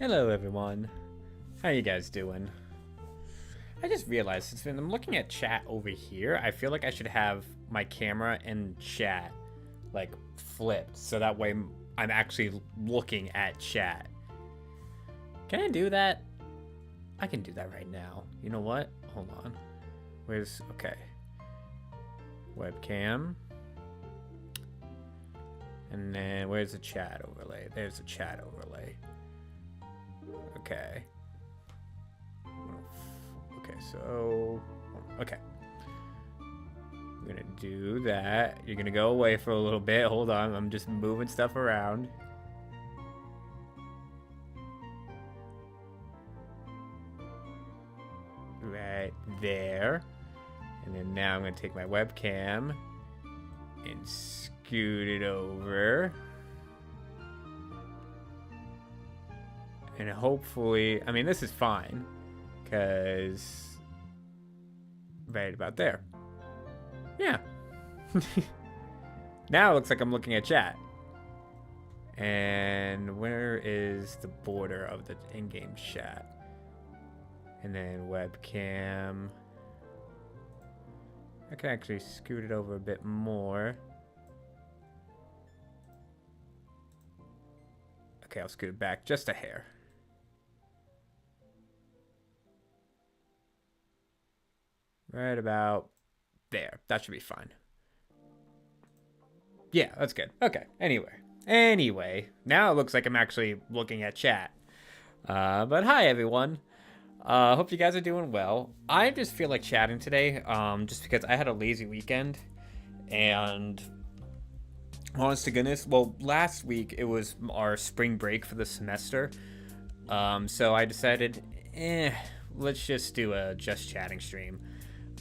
Hello everyone, how you guys doing? I just realized since I'm looking at chat over here, I feel like I should have my camera and chat like flipped so that way I'm actually looking at chat. Can I do that? I can do that right now. You know what? Hold on. Okay. Webcam. And then where's the chat overlay? There's the chat overlay. Okay. Okay, so... Okay. I'm gonna do that. You're gonna go away for a little bit. Hold on, I'm just moving stuff around. Right there. And then now I'm gonna take my webcam and scoot it over. And hopefully, I mean, this is fine, because right about there. Yeah. Now it looks like I'm looking at chat. And where is the border of the in-game chat? And then webcam. I can actually scoot it over a bit more. Okay, I'll scoot it back just a hair. Right about there. That should be fine. Yeah, that's good. Okay, Anyway, now it looks like I'm actually looking at chat. But hi, everyone. Hope you guys are doing well. I just feel like chatting today, just because I had a lazy weekend. And honest to goodness, well, last week it was our spring break for the semester. So I decided, let's just do a just chatting stream.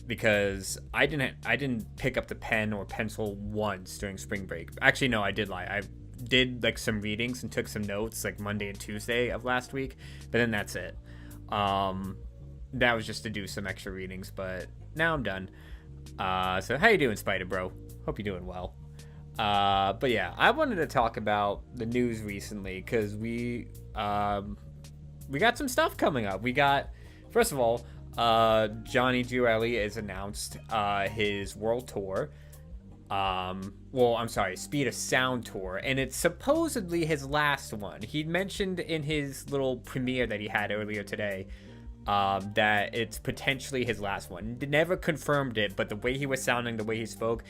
Because I didn't pick up the pen or pencil once during spring break. Actually, no, I did lie. I did like some readings and took some notes like Monday and Tuesday of last week, but then that's it. That was just to do some extra readings, but now I'm done. So how you doing, Spider Bro? Hope you're doing well. But yeah, I wanted to talk about the news recently because we got some stuff coming up. We got, first of all, Johnny Giueli has announced his world tour. Well, I'm sorry, Speed of Sound tour, and it's supposedly his last one. He mentioned in his little premiere that he had earlier today that it's potentially his last one. Never confirmed it, but the way he was sounding, the way he spoke,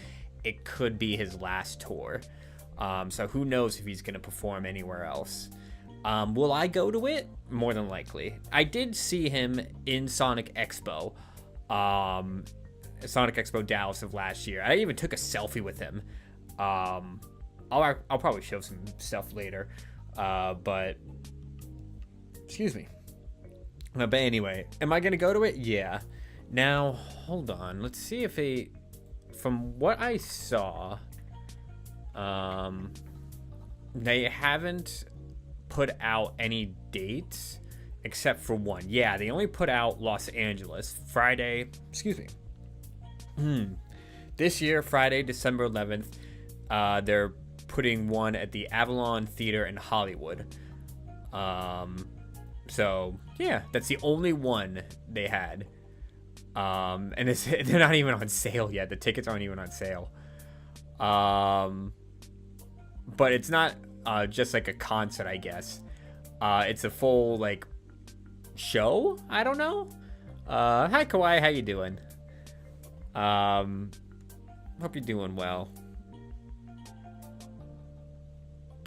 it could be his last tour. So who knows if he's going to perform anywhere else. Will I go to it? More than likely. I did see him in Sonic Expo. Sonic Expo Dallas of last year. I even took a selfie with him. I'll probably show some stuff later. But excuse me. But anyway, am I gonna go to it? Yeah. Now, hold on. Let's see if from what I saw, they haven't put out any dates except for one. Yeah, they only put out Los Angeles Friday. Excuse me. This year, Friday, December 11th, they're putting one at the Avalon Theater in Hollywood. So yeah, that's the only one they had. And they're not even on sale yet. The tickets aren't even on sale. But it's not just like a concert, I guess. It's a full like show. I don't know. Hi Kawaii, how you doing? Hope you're doing well.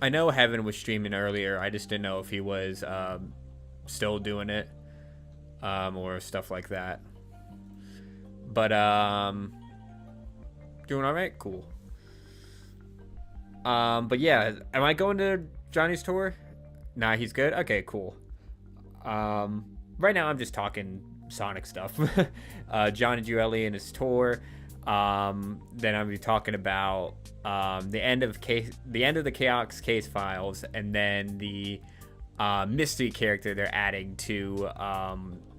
I know Heaven was streaming earlier. I just didn't know if he was still doing it or stuff like that. But doing all right, cool. But yeah, am I going to Johnny's tour? Nah, he's good. Okay, cool. Right now I'm just talking Sonic stuff. Johnny Giueli and his tour. Then I'll be talking about the end of the Chaos Case Files, and then the mystery character they're adding to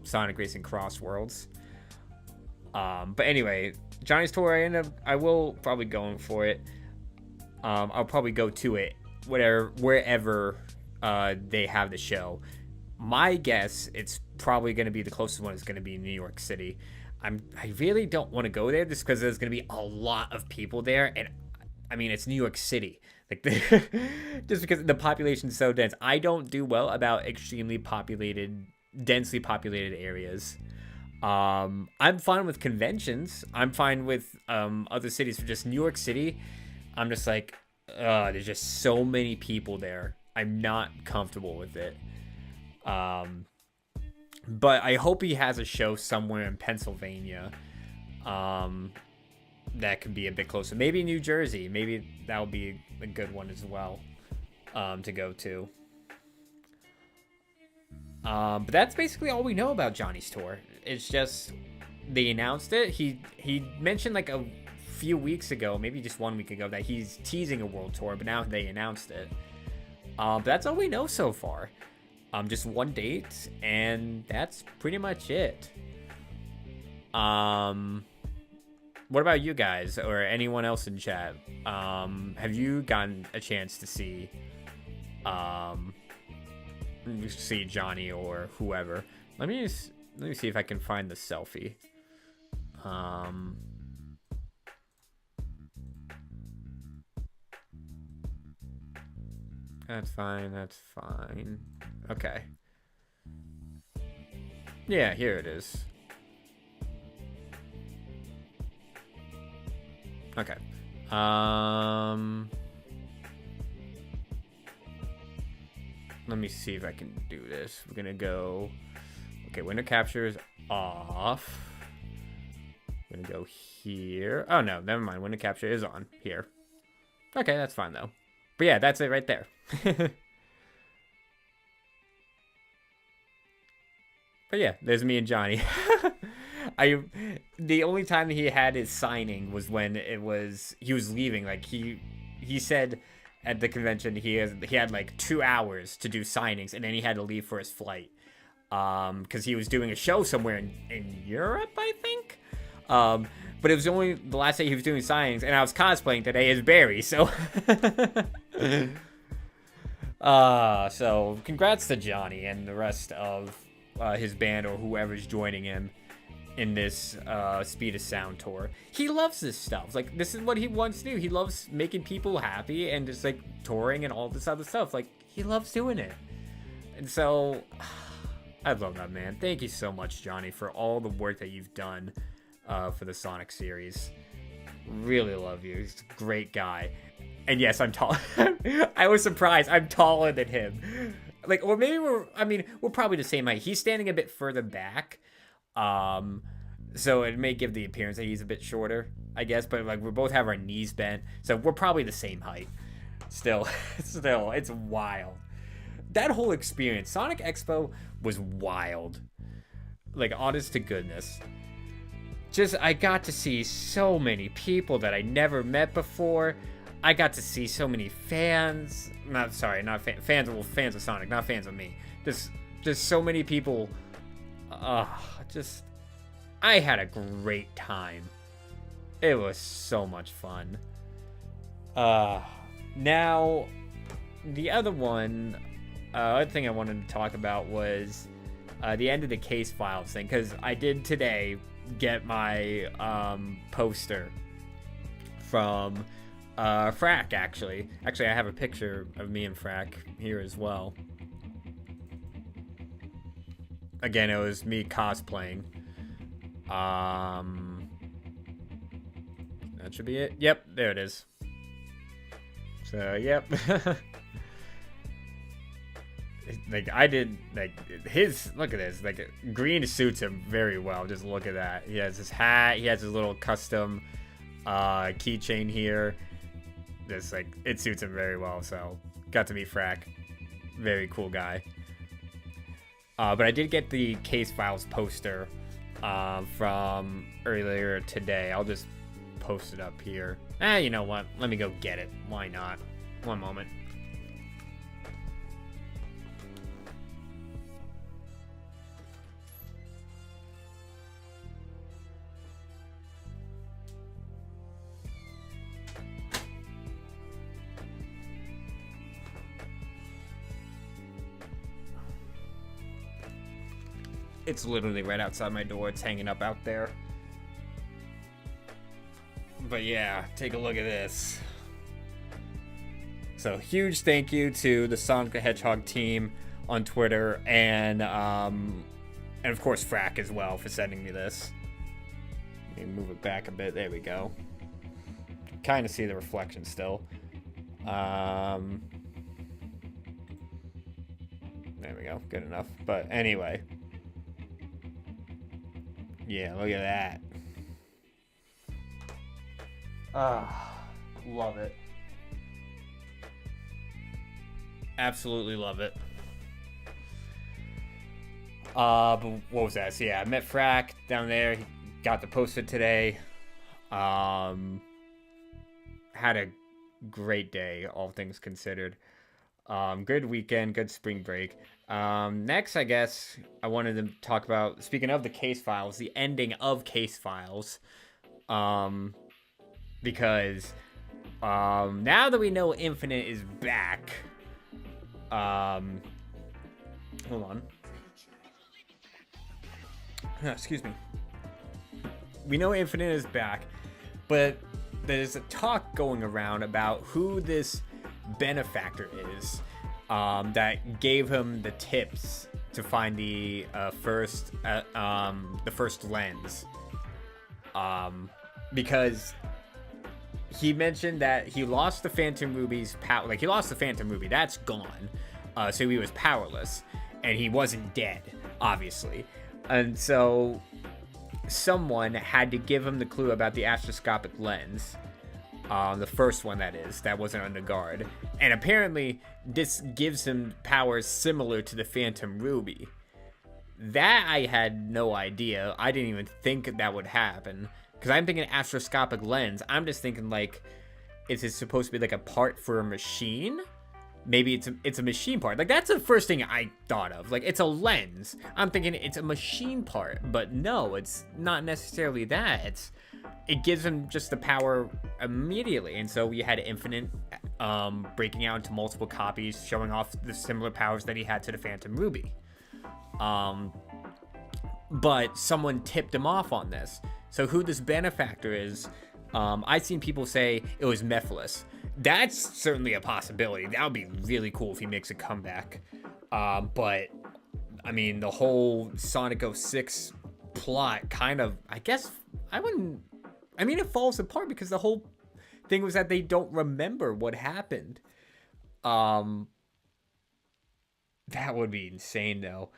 Sonic Racing Cross Worlds. But anyway, Johnny's tour, I will probably going for it. I'll probably go to it wherever they have the show. My guess, it's probably going to be the closest one is going to be New York City. I really don't want to go there just because there's going to be a lot of people there, and I mean it's New York City, like just because the population is so dense. I don't do well about extremely populated, densely populated areas. I'm fine with conventions. I'm fine with other cities. For just New York City, I'm just like, There's just so many people there. I'm not comfortable with it. But I hope he has a show somewhere in Pennsylvania. That could be a bit closer. Maybe New Jersey. Maybe that would be a good one as well, to go to. But that's basically all we know about Johnny's tour. It's just they announced it. He mentioned like a few weeks ago, maybe just 1 week ago, that he's teasing a world tour, but now they announced it. But that's all we know so far. Just one date, and that's pretty much it. What about you guys or anyone else in chat? Have you gotten a chance to see Johnny or whoever? Let me see if I can find the selfie. That's fine. Okay. Yeah, here it is. Okay. Let me see if I can do this. We're gonna go. Okay, window capture is off. We're gonna go here. Oh no, never mind. Window capture is on here. Okay, that's fine though. But yeah, that's it right there. But yeah, there's me and Johnny. The only time he had his signing was when he was leaving. Like he said at the convention he had like 2 hours to do signings, and then he had to leave for his flight. Because he was doing a show somewhere in Europe, I think. But it was only the last day he was doing signings, and I was cosplaying today as Barry, so so congrats to Johnny and the rest of his band or whoever's joining him in this Speed of Sound tour. He loves this stuff. Like, this is what he wants to do. He loves making people happy and just like touring and all this other stuff. Like, he loves doing it. And so I love that, man. Thank you so much, Johnny, for all the work that you've done for the Sonic series. Really love you. He's a great guy. And yes, I'm tall. I was surprised. I'm taller than him. Like, or maybe we're probably the same height. He's standing a bit further back. So it may give the appearance that he's a bit shorter, I guess. But like, we both have our knees bent. So we're probably the same height. Still, it's wild. That whole experience, Sonic Expo, was wild. Like, honest to goodness. Just, I got to see so many people that I never met before. I got to see so many fans. Fans of Sonic, not fans of me. Just so many people. I had a great time. It was so much fun. Now, the other thing I wanted to talk about was the end of the case files thing, because I did today get my poster from Frack, actually. Actually, I have a picture of me and Frack here as well. Again, it was me cosplaying. That should be it. Yep, there it is. So, yep. Like, I did, like, look at this, like, green suits him very well. Just look at that. He has his hat, he has his little custom keychain here. Just, like, it suits him very well. So, got to meet Frack. Very cool guy. But I did get the Case Files poster from earlier today. I'll just post it up here. You know what? Let me go get it. Why not? One moment. It's literally right outside my door. It's hanging up out there. But yeah, take a look at this. So huge thank you to the Sonic the Hedgehog team on Twitter and of course Frack as well for sending me this. Let me move it back a bit. There we go. Kind of see the reflection still. There we go. Good enough. But anyway. Yeah, look at that. Love it. Absolutely love it. But what was that? So yeah, I met Frack down there. He got the poster today. Had a great day, all things considered. Good weekend, good spring break. Next, I guess I wanted to talk about, speaking of the case files, the ending of case files. Because now that we know Infinite is back, hold on. Excuse me. We know Infinite is back, but there's a talk going around about who this benefactor is that gave him the tips to find the first lens. Because he mentioned that he lost the Phantom Ruby's power. Like, he lost the Phantom Ruby. That's gone. So he was powerless. And he wasn't dead, obviously. And so someone had to give him the clue about the astroscopic lens. The first one, that is. That wasn't under guard. And apparently, this gives him powers similar to the Phantom Ruby. That I had no idea. I didn't even think that would happen. Because I'm thinking astroscopic lens. I'm just thinking, like, is it supposed to be like a part for a machine? Maybe it's a machine part. Like, that's the first thing I thought of. Like, it's a lens. I'm thinking it's a machine part. But no, it's not necessarily that. It gives him just the power immediately. And so we had Infinite breaking out into multiple copies, showing off the similar powers that he had to the Phantom Ruby. But someone tipped him off on this. So who this benefactor is, I've seen people say it was Mephiles. That's certainly a possibility. That would be really cool if he makes a comeback. But, I mean, the whole Sonic 06 plot kind of, I guess, it falls apart because the whole thing was that they don't remember what happened. That would be insane, though.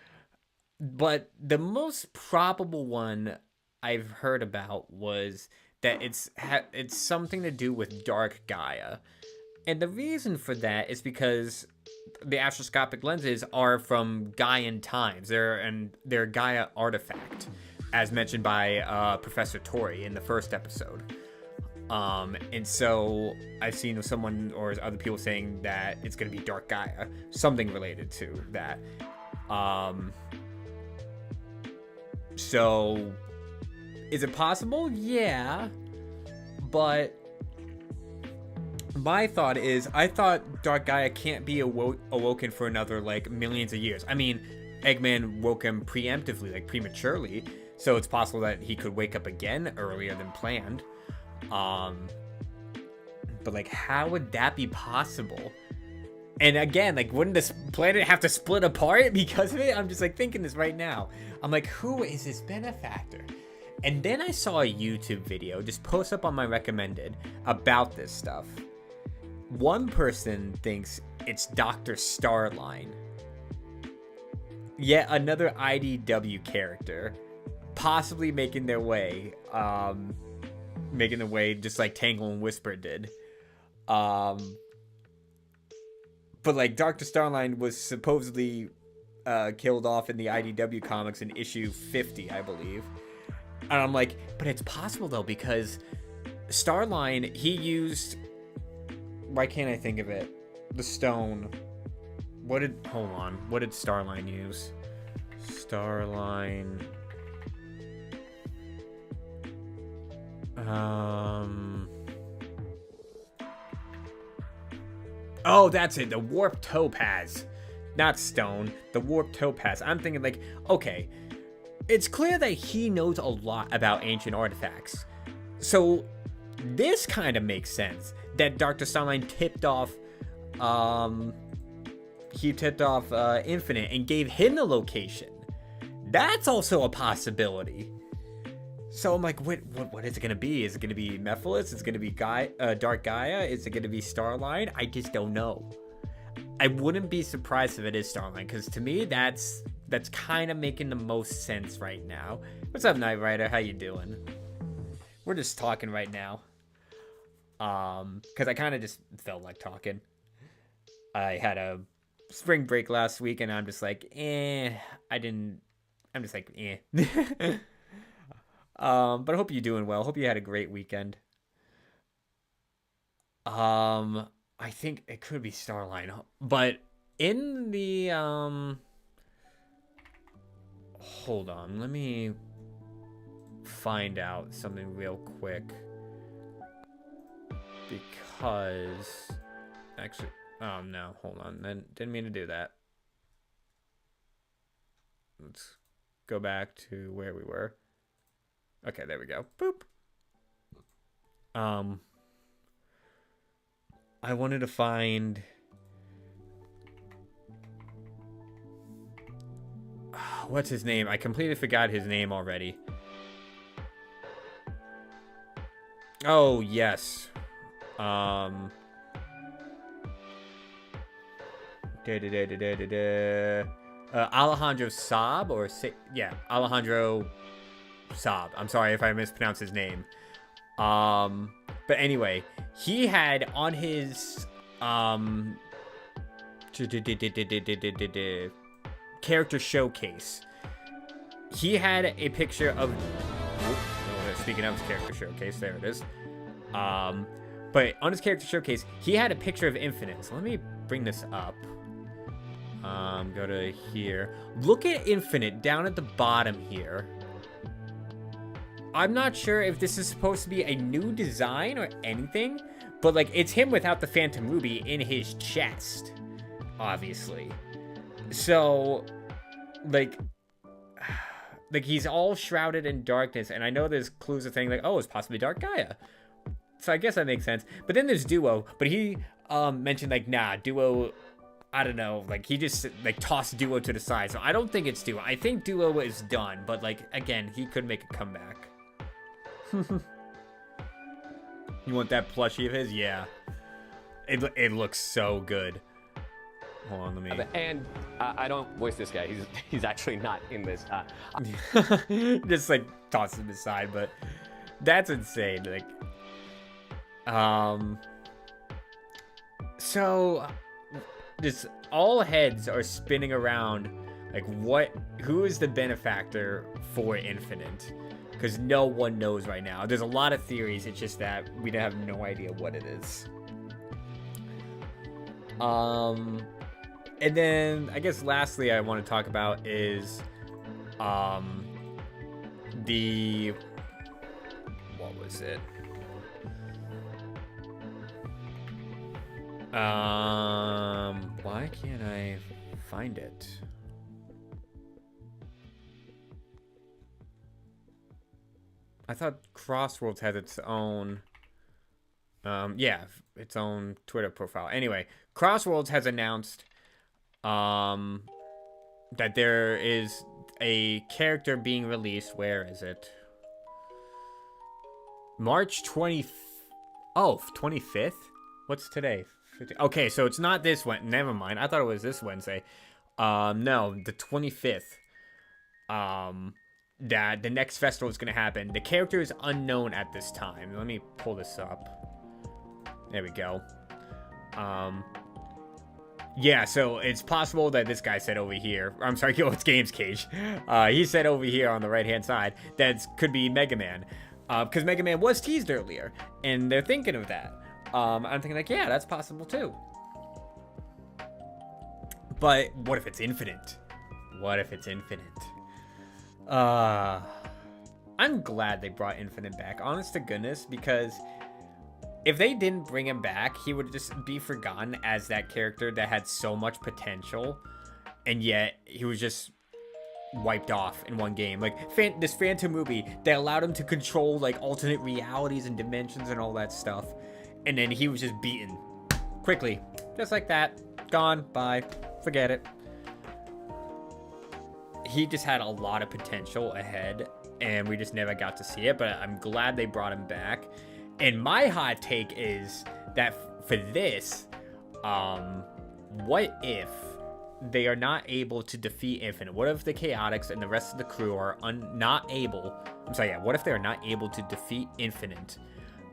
But the most probable one I've heard about was that it's something to do with Dark Gaia. And the reason for that is because the astroscopic lenses are from Gaian times. They're Gaia artifact, as mentioned by Professor Tori in the first episode. And so I've seen someone or other people saying that it's going to be Dark Gaia, something related to that. So is it possible? Yeah. But my thought is, I thought Dark Gaia can't be awoken for another, like, millions of years. I mean, Eggman woke him preemptively, like, prematurely. So it's possible that he could wake up again earlier than planned. But, like, how would that be possible? And again, like, wouldn't this planet have to split apart because of it? I'm just, like, thinking this right now. I'm like, who is this benefactor? And then I saw a YouTube video just post up on my recommended about this stuff. One person thinks it's Dr. Starline. Yet another IDW character, possibly making their way just like Tangle and Whisper did. But like, Dr. Starline was supposedly killed off in the IDW comics in issue 50, I believe. And I'm like, but it's possible though, because Starline, he used, why can't I think of it? The stone. Hold on. What did Starline use? Starline. Oh, that's it. The warp topaz. Not stone. The warp topaz. I'm thinking, like, okay, it's clear that he knows a lot about ancient artifacts. So this kind of makes sense that Dr. Starline tipped off Infinite and gave him the location. That's also a possibility. So I'm like, what is it gonna be? Is it gonna be Mephiles? Is it gonna be Dark Gaia? Is it gonna be Starline? I just don't know. I wouldn't be surprised if it is Starline, because to me that's kind of making the most sense right now. What's up, Knight Rider? How you doing? We're just talking right now. Because I kind of just felt like talking. I had a spring break last week, and I'm just like, I'm just like, but I hope you're doing well. Hope you had a great weekend. I think it could be Starline, but in the hold on, let me find out something real quick, because actually, oh no, hold on, didn't mean to do that. Let's go back to where we were. Okay, there we go. Boop. I wanted to find what's his name? I completely forgot his name already. Oh, yes. Alejandro Saab, or yeah, Alejandro Saab. I'm sorry if I mispronounced his name. But anyway, he had on his character showcase, he had a picture of, speaking of his character showcase, there it is. But on his character showcase, he had a picture of Infinite. So let me bring this up. Go to here. Look at Infinite down at the bottom here. I'm not sure if this is supposed to be a new design or anything, but like it's him without the Phantom Ruby in his chest, obviously. So like he's all shrouded in darkness, and I know there's clues of things like, oh, it's possibly Dark Gaia. So I guess that makes sense. But then there's Duo, but he mentioned like, nah, Duo, I don't know, like he just like tossed Duo to the side. So I don't think it's Duo. I think Duo is done, but like again, he could make a comeback. You want that plushie of his? Yeah. It looks so good. Hold on, let me... And I don't voice this guy. He's actually not in this. Just like toss him aside, but that's insane. Like, so just all heads are spinning around. Like, who is the benefactor for Infinite? Because no one knows right now. There's a lot of theories. It's just that we have no idea what it is. And then I guess lastly I want to talk about is what was it? Why can't I find it? I thought Crossworlds had its own, its own Twitter profile. Anyway, Crossworlds has announced that there is a character being released. Where is it? March 20th. Oh, 25th? What's today? Okay, so it's not this Wednesday. Never mind. I thought it was this Wednesday. No, the 25th. That the next festival is going to happen. The character is unknown at this time. Let me pull this up. There we go. Yeah, so it's possible that this guy said over here, I'm sorry, it's Games Cage. He said over here on the right-hand side that could be Mega Man. Because Mega Man was teased earlier, and they're thinking of that. I'm thinking like, yeah, that's possible too. But what if it's Infinite? What if it's Infinite? I'm glad they brought Infinite back, honest to goodness, because if they didn't bring him back, he would just be forgotten as that character that had so much potential, and yet he was just wiped off in one game. Like, this Phantom movie that allowed him to control, like, alternate realities and dimensions and all that stuff, and then he was just beaten quickly, just like that. Gone, bye, forget it. He just had a lot of potential ahead, and we just never got to see it, but I'm glad they brought him back. And my hot take is that for this, what if they are not able to defeat Infinite? What if the Chaotix and the rest of the crew are not able... I'm sorry, yeah, what if they're not able to defeat Infinite?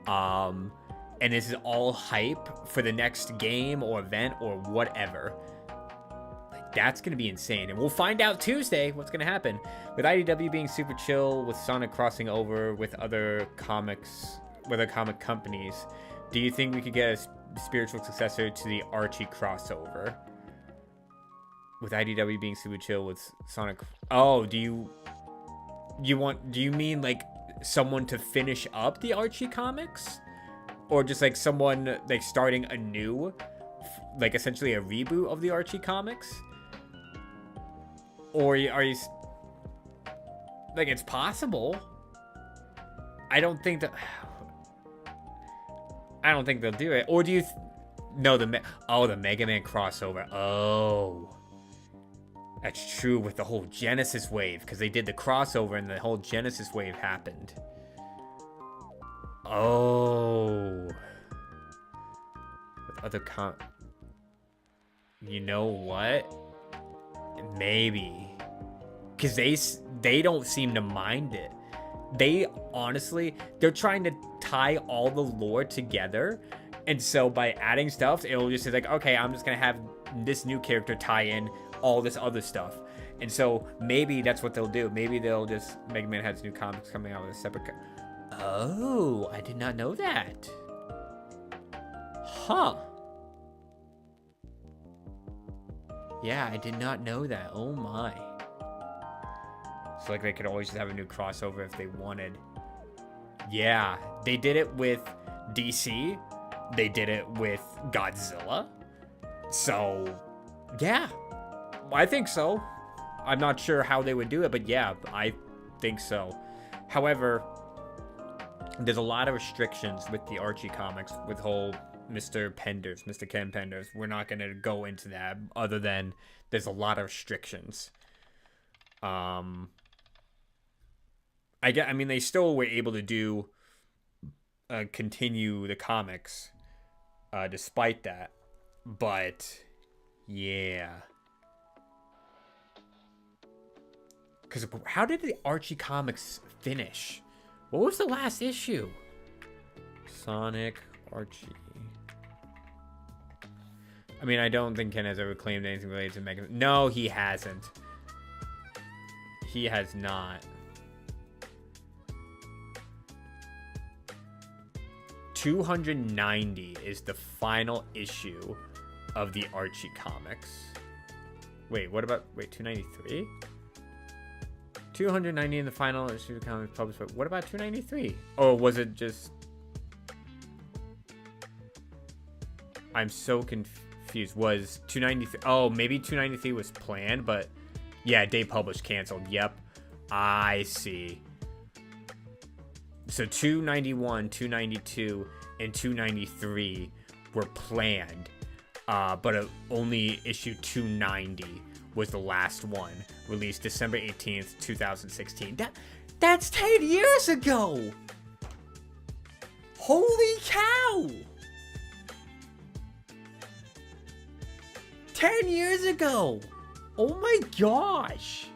And this is all hype for the next game or event or whatever. Like, that's going to be insane. And we'll find out Tuesday what's going to happen. With IDW being super chill, with Sonic crossing over with other comics, with other comic companies, do you think we could get a spiritual successor to the Archie crossover? With IDW being super chill with Sonic... Oh, do you mean like someone to finish up the Archie comics? Or just like someone like starting a new, like essentially a reboot of the Archie comics? Or are you like, it's possible. I don't think they'll do it. Or do you no, the Mega Man crossover. Oh, that's true, with the whole Genesis wave, because they did the crossover and the whole Genesis wave happened. Oh. With other you know what? Maybe. Because they don't seem to mind it. They honestly, they're trying to tie all the lore together. And so by adding stuff, it'll just say like, okay, I'm just going to have this new character tie in all this other stuff. And so maybe that's what they'll do. Maybe they'll just, Mega Man has new comics coming out with a separate... Oh, I did not know that. Huh. Yeah, I did not know that. Oh my. So like they could always just have a new crossover if they wanted. Yeah, they did it with DC. They did it with Godzilla. So, yeah. I think so. I'm not sure how they would do it, but yeah, I think so. However, there's a lot of restrictions with the Archie comics with whole Mr. Ken Penders. We're not going to go into that other than there's a lot of restrictions. I mean, they still were able to do continue the comics despite that. But yeah. Because how did the Archie comics finish? What was the last issue? Sonic, Archie. I mean, I don't think Ken has ever claimed anything related to Mega Man. No, he hasn't. He has not. 290 is the final issue of the Archie comics. Wait, what about... Wait, 293? 290 in the final issue of the comics published. But what about 293? Or was it just... I'm so confused. Was 293... Oh, maybe 293 was planned, but... Yeah, day published, canceled. Yep. I see. So 291, 292, and 293 were planned. But only issue 290 was the last one, released December 18th, 2016. That's 10 years ago! Holy cow! 10 years ago! Oh my gosh!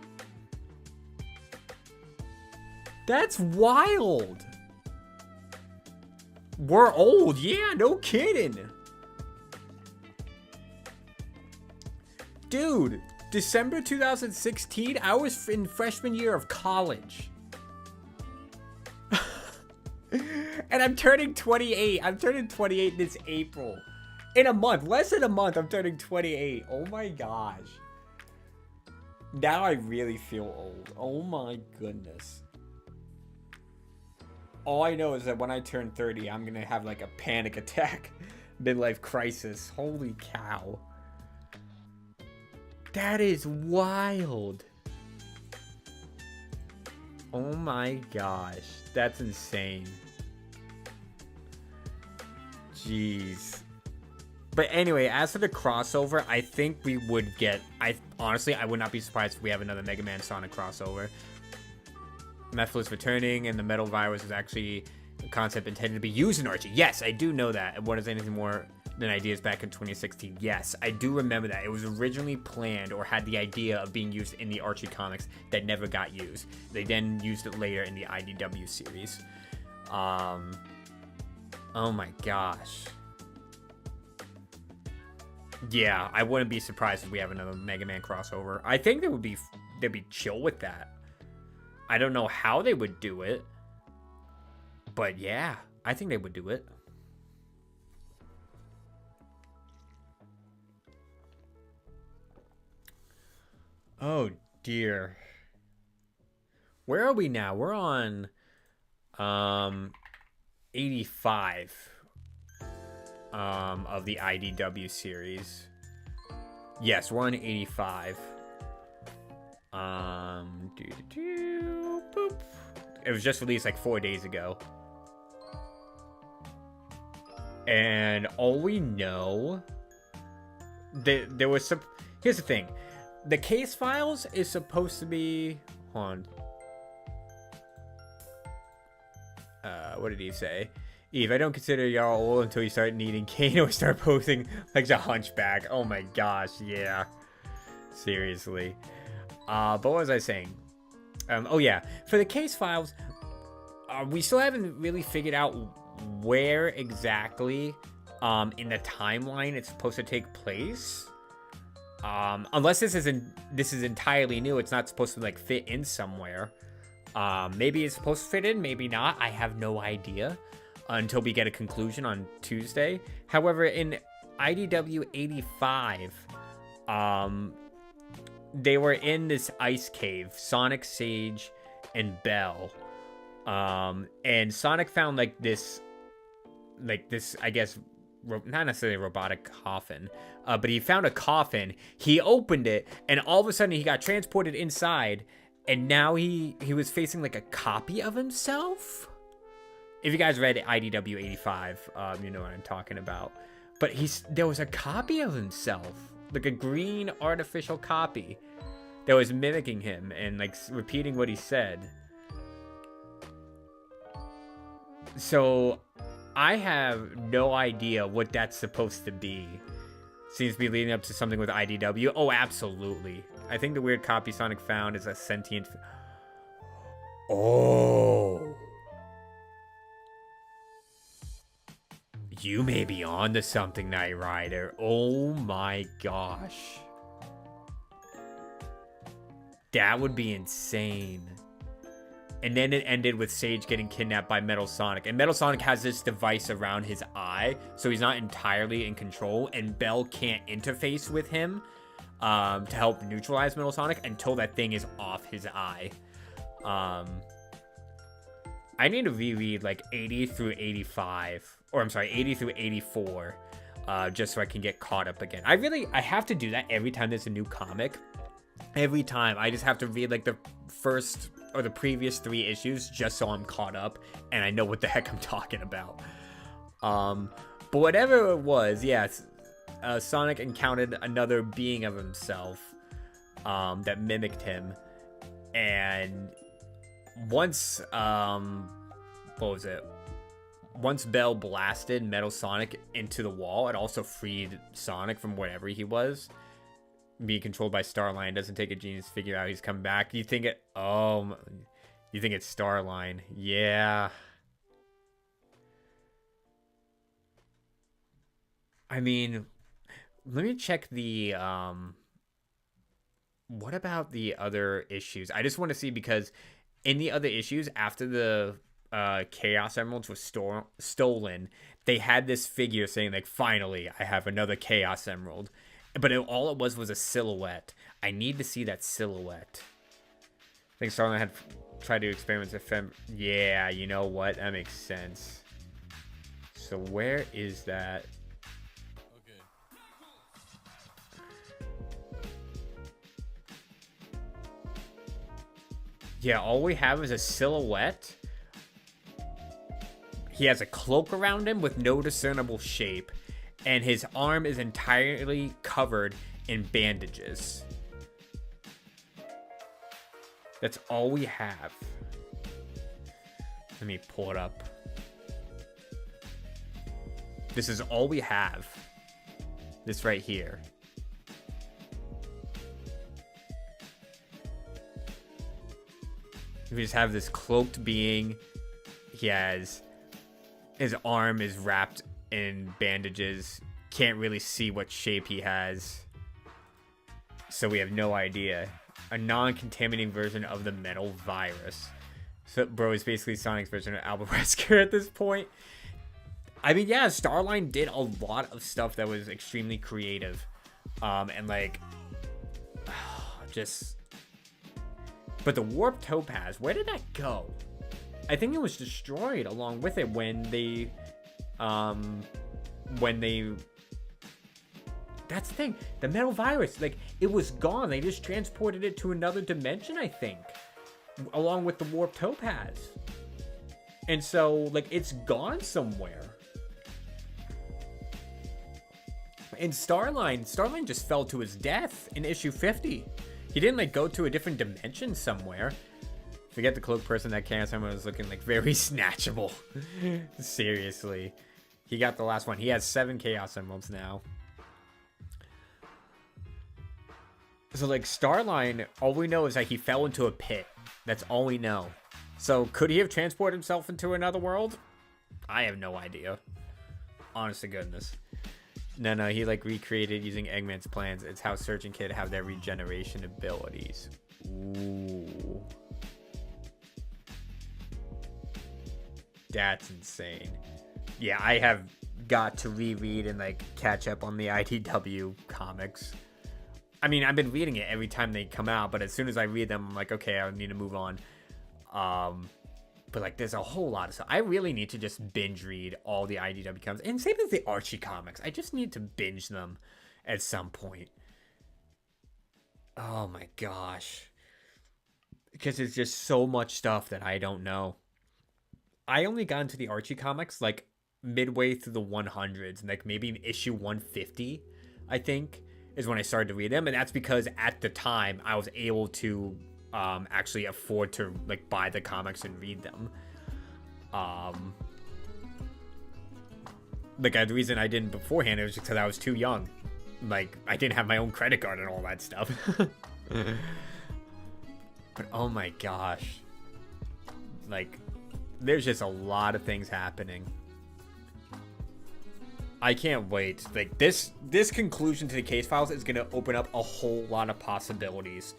That's wild! We're old, yeah, no kidding! Dude, December 2016, I was in freshman year of college. And I'm turning 28. I'm turning 28 this April. In a month, less than a month, I'm turning 28. Oh my gosh. Now I really feel old. Oh my goodness. All I know is that when I turn 30, I'm gonna have like a panic attack. Midlife crisis. Holy cow. That is wild. Oh my gosh. That's insane. Jeez. But anyway, as for the crossover, I think we would get... Honestly, I would not be surprised if we have another Mega Man Sonic crossover. Mephiles returning, and the metal virus was actually a concept intended to be used in Archie. Yes, I do know that. What is anything more than ideas back in 2016? Yes, I do remember that. It was originally planned or had the idea of being used in the Archie comics that never got used. They then used it later in the IDW series. Oh my gosh. Yeah, I wouldn't be surprised if we have another Mega Man crossover. I think they'd be chill with that. I don't know how they would do it, but yeah, I think they would do it. Oh dear. Where are we now? We're on 85 of the IDW series. Yes, we're on 85. Boop. It was just released like 4 days ago. And all we know, there was some. Here's the thing, the case files is supposed to be. Hold on. What did he say? Eve, I don't consider y'all old until you start needing cane or start posing like a hunchback. Oh my gosh, yeah. Seriously. But what was I saying? Oh yeah, for the case files, we still haven't really figured out where exactly in the timeline it's supposed to take place. Unless this is entirely new, it's not supposed to like fit in somewhere. Maybe it's supposed to fit in, maybe not. I have no idea until we get a conclusion on Tuesday. However, in IDW 85, they were in this ice cave, Sonic, Sage, and Bell. And Sonic found like this, I guess, not necessarily a robotic coffin, but he found a coffin. He opened it, and all of a sudden he got transported inside, and now he was facing like a copy of himself. If you guys read IDW 85, you know what I'm talking about. But there was a copy of himself, like a green artificial copy that was mimicking him and like repeating what he said. So I have no idea what that's supposed to be. Seems to be leading up to something with IDW. Oh, absolutely. I think the weird copy Sonic found is a sentient. Oh. You may be on to something, Knight Rider. Oh my gosh. That would be insane. And then it ended with Sage getting kidnapped by Metal Sonic. And Metal Sonic has this device around his eye, so he's not entirely in control. And Bell can't interface with him to help neutralize Metal Sonic until that thing is off his eye. I need to reread like 80 through 85. Or I'm sorry, 80 through 84. Just so I can get caught up again. I have to do that every time there's a new comic. Every time. I just have to read like the first or the previous 3 issues just so I'm caught up and I know what the heck I'm talking about. But whatever it was, yes, Sonic encountered another being of himself that mimicked him. And once, what was it? Once Bell blasted Metal Sonic into the wall, it also freed Sonic from whatever he was. Being controlled by Starline. Doesn't take a genius to figure out he's coming back. You think it's Starline. Yeah. I mean, let me check the, what about the other issues? I just want to see, because in the other issues, after the Chaos Emeralds was stolen, they had this figure saying like, finally, I have another Chaos Emerald. But all it was a silhouette. I need to see that silhouette. I think Starline had tried to experiment with yeah, you know what? That makes sense. So where is that? Okay. Yeah, all we have is a silhouette. He has a cloak around him with no discernible shape. And his arm is entirely covered in bandages. That's all we have. Let me pull it up. This is all we have. This right here. We just have this cloaked being. He has... His arm is wrapped in bandages. Can't really see what shape he has. So we have no idea. A non-contaminating version of the metal virus. So, bro, is basically Sonic's version of Albert Wesker at this point. I mean, yeah, Starline did a lot of stuff that was extremely creative. And, like, just... But the Warp Topaz, where did that go? I think it was destroyed along with it when they... That's the thing. The metal virus, like, it was gone. They just transported it to another dimension, I think. Along with the Warp Topaz. And so, like, it's gone somewhere. And Starline just fell to his death in issue 50. He didn't, like, go to a different dimension somewhere. Forget the cloak person that can't. Someone was looking, like, very snatchable. Seriously. He got the last one. He has 7 Chaos Emeralds now. So, like, Starline, all we know is that he fell into a pit. That's all we know. So, could he have transported himself into another world? I have no idea. Honest to goodness. No, he, like, recreated using Eggman's plans. It's how Surge and Kid have their regeneration abilities. Ooh. That's insane. Yeah, I have got to reread and, like, catch up on the IDW comics. I mean, I've been reading it every time they come out, but as soon as I read them, I'm like, okay, I need to move on. But, like, there's a whole lot of stuff. I really need to just binge read all the IDW comics. And same as the Archie comics. I just need to binge them at some point. Oh, my gosh. Because there's just so much stuff that I don't know. I only got into the Archie comics, like, midway through the 100s. And, like, maybe in issue 150, I think, is when I started to read them. And that's because at the time, I was able to... actually afford to, like, buy the comics and read them. Like, the reason I didn't beforehand, it was just because I was too young. Like, I didn't have my own credit card and all that stuff. But oh my gosh, like, there's just a lot of things happening. I can't wait. Like, this conclusion to the case files is gonna open up a whole lot of possibilities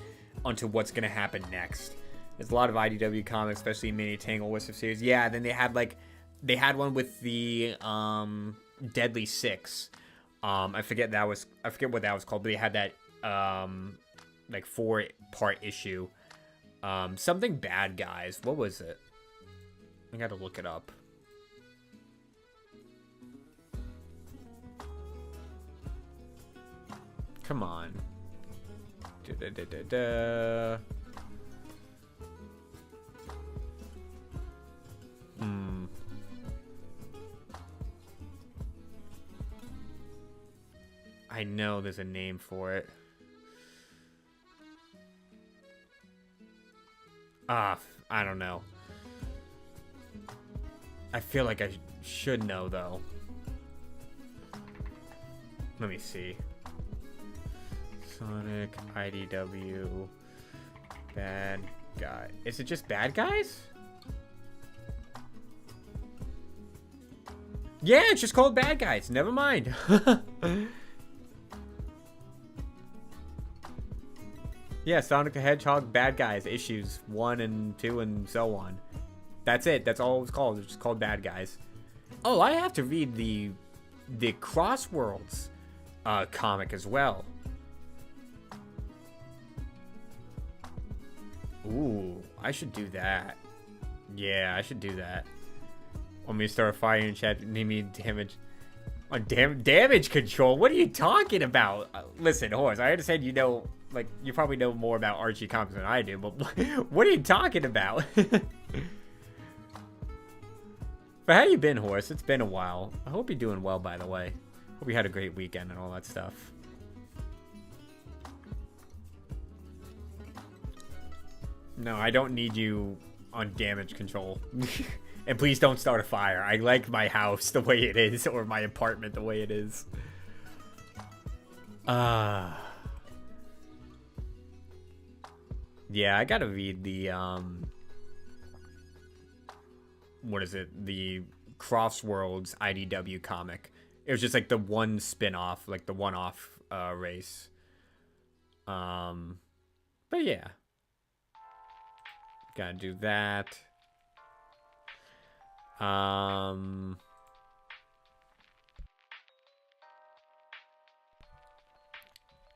onto what's gonna happen next. There's a lot of IDW comics, especially Mini Tangle Wisp series. Yeah, then they had one with the Deadly Six. I forget what that was called, but they had that like 4-part issue. Something Bad Guys. What was it? I gotta look it up. Come on. I know there's a name for it. I don't know. I feel like I should know, though. Let me see. Sonic, IDW, Bad Guy. Is it just Bad Guys? Yeah, it's just called Bad Guys. Never mind. Yeah, Sonic the Hedgehog, Bad Guys, issues 1 and 2 and so on. That's it. That's all it's called. It's just called Bad Guys. Oh, I have to read the Crossworlds comic as well. Ooh, I should do that. Yeah, I should do that. Want me to start firing chat? Need me damage on damage control? What are you talking about? Listen, Horse, I understand you know, like, you probably know more about Archie comics than I do, but what are you talking about? But how you been, Horse? It's been a while. I hope you're doing well, by the way. Hope you had a great weekend and all that stuff. No, I don't need you on damage control. And please don't start a fire. I like my house the way it is, or my apartment the way it is. Yeah, I gotta read the, what is it? The Crossworlds IDW comic. It was just like the one spin-off, like the one-off race. But yeah. Gotta do that.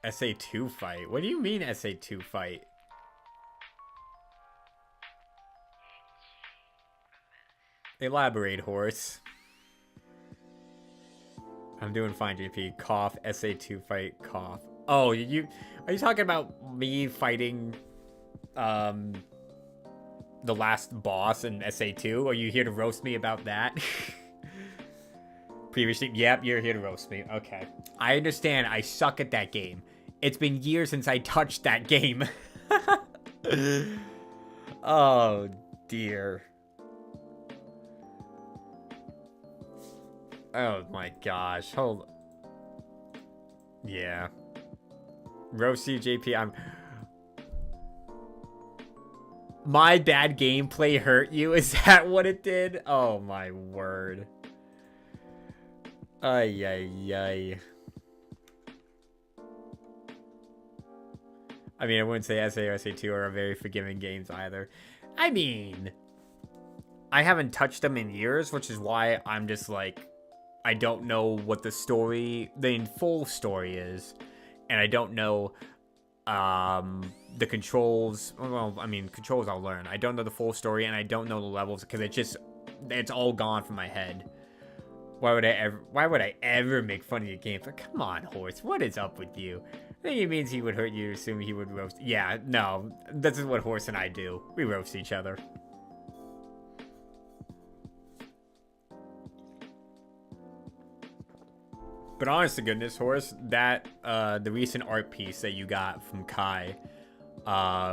SA2 fight? What do you mean SA2 fight? Elaborate, horse. I'm doing fine, JP. Cough. SA2 fight. Cough. Oh, are you talking about me fighting the last boss in SA2? Are you here to roast me about that? Previously, yep, you're here to roast me. Okay. I understand I suck at that game. It's been years since I touched that game. Oh, dear. Oh my gosh. Hold. Yeah. Roasty JP, I'm. My bad gameplay hurt you? Is that what it did? Oh my word. Ay, ay, ay. I mean, I wouldn't say SA or SA2 are very forgiving games either. I mean, I haven't touched them in years, which is why I'm just like, I don't know what the story, the full story is. And I don't know the controls. Well, I mean, controls I'll learn. I don't know the full story, and I don't know the levels because it's all gone from my head. Why would I ever make fun of your game? But come on, horse, what is up with you? I think it means he would hurt you, assume he would roast. Yeah, no, this is what Horse and I do. We roast each other. But honest to goodness, Horse, that the recent art piece that you got from Kai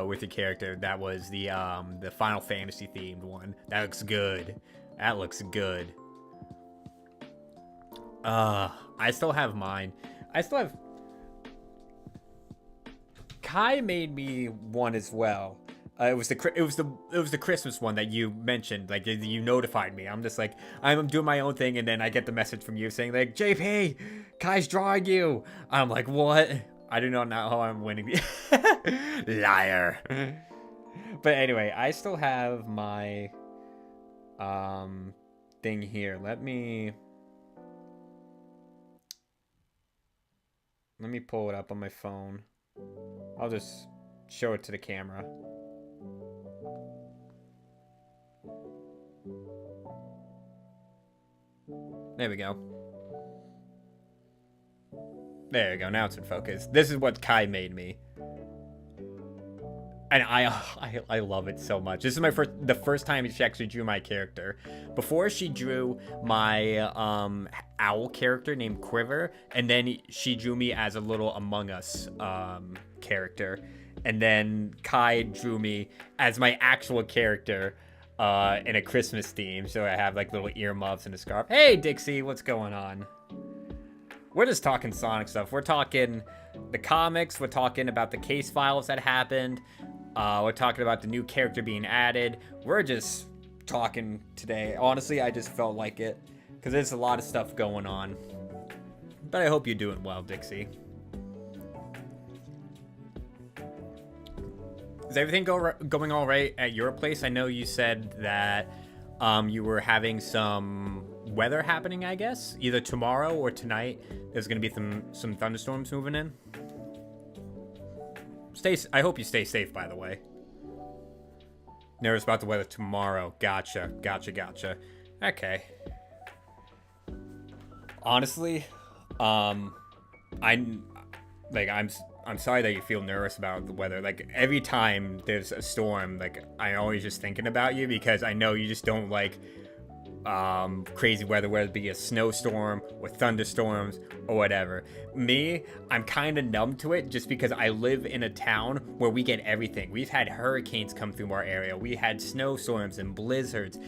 with your character, that was the Final Fantasy themed one. That looks good. That looks good. I still have mine. Kai made me one as well. It was the Christmas one that you mentioned. Like, you notified me. I'm just like, I'm doing my own thing, and then I get the message from you saying like, JP, Kai's drawing you. I'm like, what? I do not know how I'm winning. Liar. But anyway, I still have my thing here. Let me pull it up on my phone. I'll just show it to the camera. There we go. There we go. Now it's in focus. This is what Kai made me. And I love it so much. This is the first time she actually drew my character. Before, she drew my owl character named Quiver, and then she drew me as a little Among Us character, and then Kai drew me as my actual character in a Christmas theme. So I have like little earmuffs and a scarf. Hey Dixie, what's going on? We're just talking Sonic stuff. We're talking the comics. We're talking about the case files that happened. We're talking about the new character being added. We're just talking today. Honestly, I just felt like it because there's a lot of stuff going on. But I hope you're doing well, Dixie. Is everything going all right at your place? I know you said that you were having some weather happening, I guess. Either tomorrow or tonight, there's going to be some thunderstorms moving in. I hope you stay safe, by the way. Nervous about the weather tomorrow. Gotcha. Okay. Honestly, I'm sorry that you feel nervous about the weather. Like, every time there's a storm, like, I'm always just thinking about you because I know you just don't like crazy weather, whether it be a snowstorm or thunderstorms or whatever. Me, I'm kind of numb to it just because I live in a town where we get everything. We've had hurricanes come through our area. We had snowstorms and blizzards.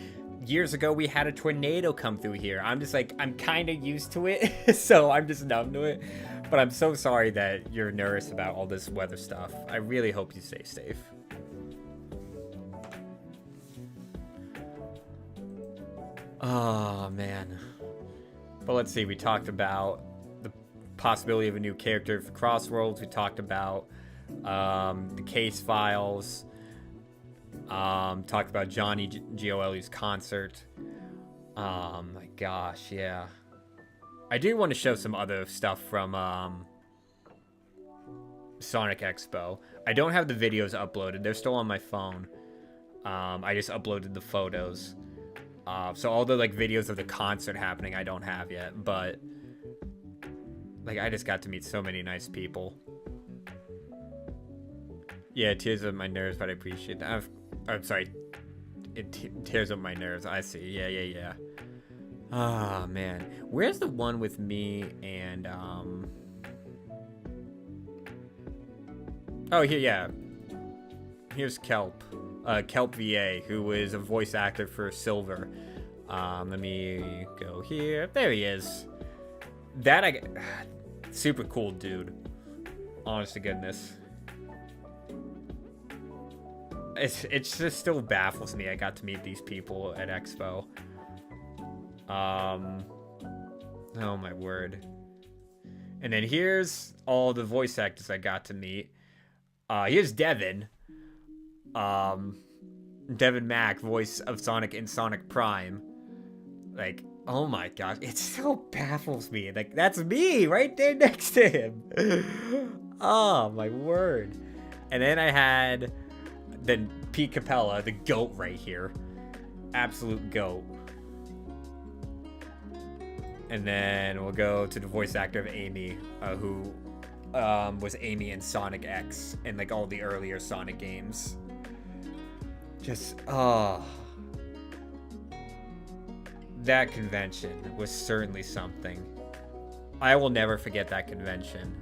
years ago we had a tornado come through here. I'm just like, I'm kind of used to it, so I'm just numb to it. But I'm so sorry that you're nervous about all this weather stuff. I really hope you stay safe. Oh, man. But let's see, we talked about the possibility of a new character for Crossworlds. We talked about the case files. Talked about Johnny Gioeli's concert. My gosh, yeah. I do want to show some other stuff from Sonic Expo. I don't have the videos uploaded. They're still on my phone. I just uploaded the photos. So all the like videos of the concert happening I don't have yet, but like I just got to meet so many nice people. Yeah, tears up my nerves, but I appreciate that. I'm sorry, it tears up my nerves. I see. Yeah. Ah, man, where's the one with me and Oh, here, yeah. Here's Kelp. Kelp VA, who is a voice actor for Silver. Let me go here. There he is. That super cool dude. Honest to goodness. It just still baffles me I got to meet these people at Expo. Oh my word. And then here's all the voice actors I got to meet. Here's Devin. Devin Mack, voice of Sonic in Sonic Prime. Like, oh my gosh, it still baffles me. Like, that's me right there next to him. Oh my word. And then I had Pete Capella, the GOAT right here. Absolute GOAT. And then we'll go to the voice actor of Amy, who was Amy in Sonic X and like all the earlier Sonic games. Just, that convention was certainly something. I will never forget that convention.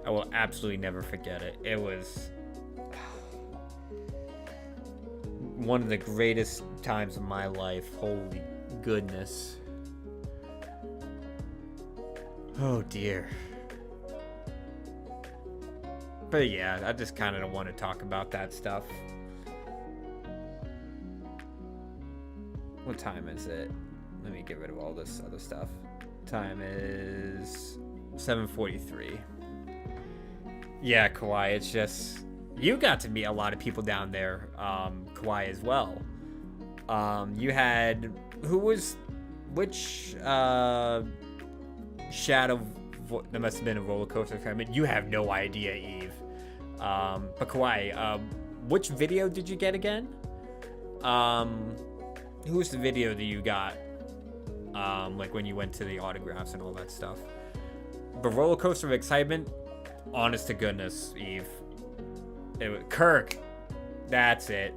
I will absolutely never forget it. It was one of the greatest times of my life. Holy goodness. Oh dear. But yeah, I just kind of don't want to talk about that stuff. What time is it? Let me get rid of all this other stuff. Time is 7:43. Yeah, Kawhi, it's just... You got to meet a lot of people down there, Kawhi, as well. You had... Who was... Which, Shadow... That must have been a roller coaster. I mean, you have no idea, Eve. But Kawhi, which video did you get again? Who was the video that you got? Like when you went to the autographs and all that stuff. But roller coaster of excitement, honest to goodness, Eve. It was Kirk. That's it.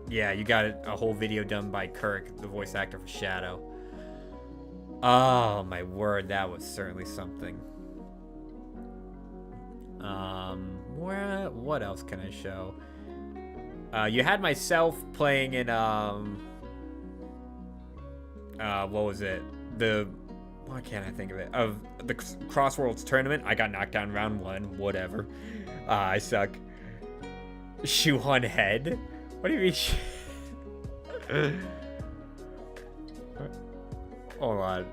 Yeah, you got a whole video done by Kirk, the voice actor for Shadow. Oh my word, that was certainly something. What else can I show? You had myself playing in what was it? Why can't I think of it? Of the Crossworlds tournament. I got knocked down round 1. Whatever. I suck. Shoe on head? What do you mean? Hold on.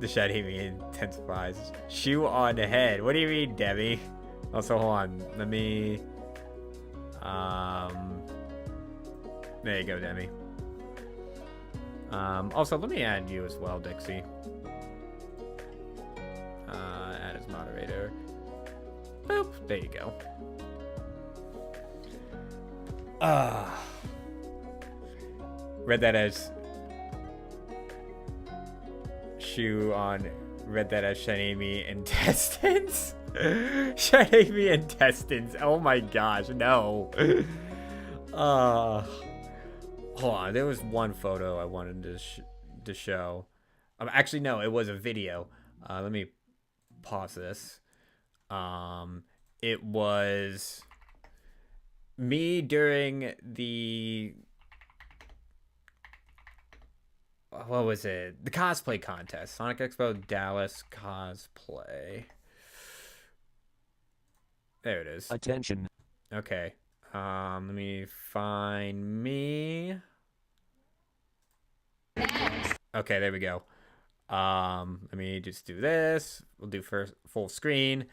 The shading intensifies. Shoe on the head. What do you mean, Debbie? Also, hold on. Let me... There you go, Demi. Also, let me add you as well, Dixie. Add as moderator. Boop. There you go. Read that as... Shoe on... Read that as Shanami intestines? Shanami intestines. Oh my gosh, no. Hold on, there was one photo I wanted to show. Actually, no, it was a video. Let me pause this. It was me during the what was it? The cosplay contest. Sonic Expo Dallas cosplay. There it is. Attention. Okay. Let me find me. Okay, there we go. Let me just do this. We'll do first full screen.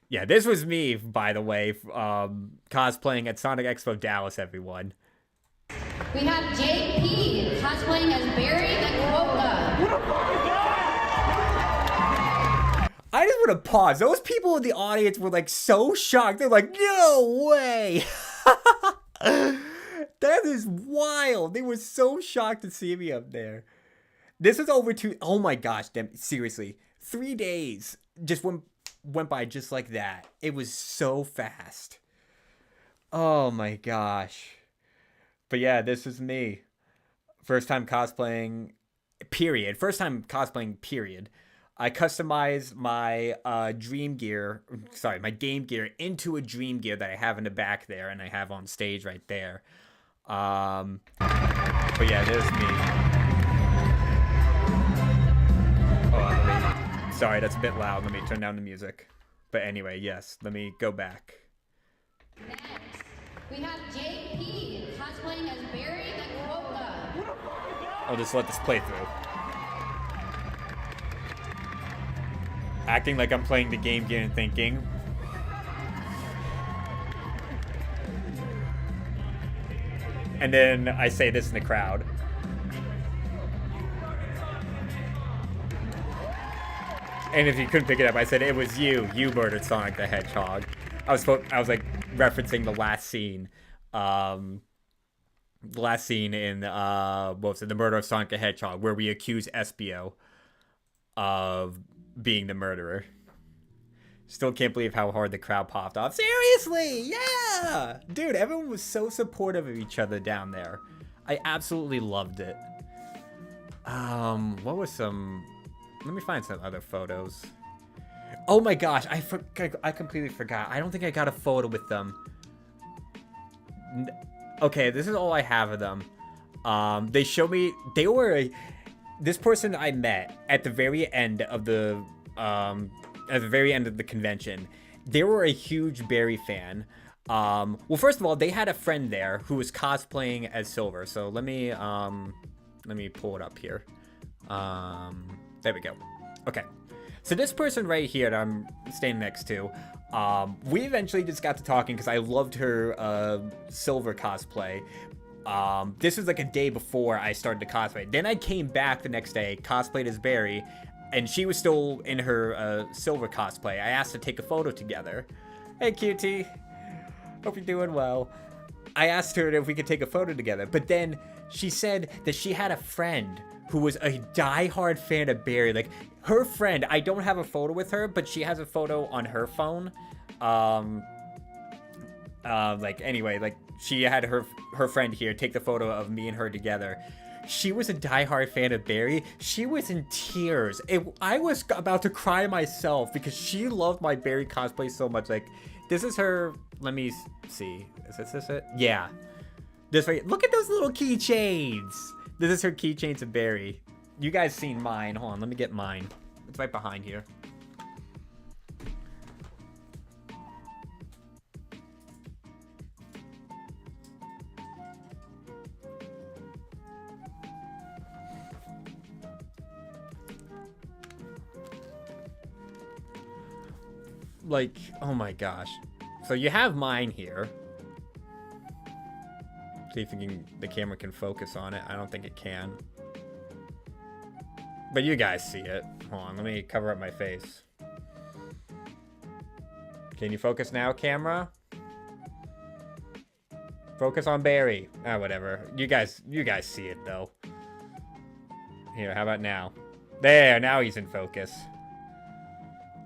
Yeah, this was me, by the way, cosplaying at Sonic Expo Dallas, everyone. We have JP cosplaying as Barry the Quokka. I just want to pause. Those people in the audience were like so shocked. They're like, no way. That is wild. They were so shocked to see me up there. This is over to, oh my gosh, seriously. 3 days just went by just like that. It was so fast. Oh my gosh. But yeah, this is me. First time cosplaying, period. First time cosplaying, period. I customized my my game gear into a dream gear that I have in the back there and I have on stage right there. But yeah, there's me. Oh, sorry, that's a bit loud. Let me turn down the music. But anyway, yes, let me go back. Next, we have JP cosplaying as Barry the Quokka. I'll just let this play through. Acting like I'm playing the game gear and thinking. And then I say this in the crowd. And if you couldn't pick it up, I said it was you. You murdered Sonic the Hedgehog. I was like referencing the last scene. The last scene in what was it? The Murder of Sonic the Hedgehog, where we accuse Espio of being the murderer. Still can't believe how hard the crowd popped off. Seriously, yeah! Dude, everyone was so supportive of each other down there. I absolutely loved it. What was some... Let me find some other photos. Oh my gosh, I completely forgot. I don't think I got a photo with them. Okay, this is all I have of them. They showed me... They were... This person I met at the very end of the convention, they were a huge Barry fan. Well, first of all, they had a friend there who was cosplaying as Silver. So let me pull it up here. There we go. Okay. So this person right here that I'm standing next to, we eventually just got to talking because I loved her Silver cosplay. This was like a day before I started to cosplay. Then I came back the next day, cosplayed as Barry, and she was still in her Silver cosplay. I asked to take a photo together. Hey, cutie. Hope you're doing well. I asked her if we could take a photo together, but then she said that she had a friend who was a diehard fan of Barry. Like, her friend, I don't have a photo with her, but she has a photo on her phone. She had her friend here take the photo of me and her together. She was a diehard fan of Barry. She was in tears. I was about to cry myself because she loved my Barry cosplay so much. Like, this is her. Let me see. Is this it? Yeah. This right. Look at those little keychains. This is her keychains of Barry. You guys seen mine. Hold on. Let me get mine. It's right behind here. Like, oh my gosh. So you have mine here. See if the camera can focus on it. I don't think it can. But you guys see it. Hold on, let me cover up my face. Can you focus now, camera? Focus on Barry. Ah, whatever. You guys see it though. Here, how about now? There, now he's in focus.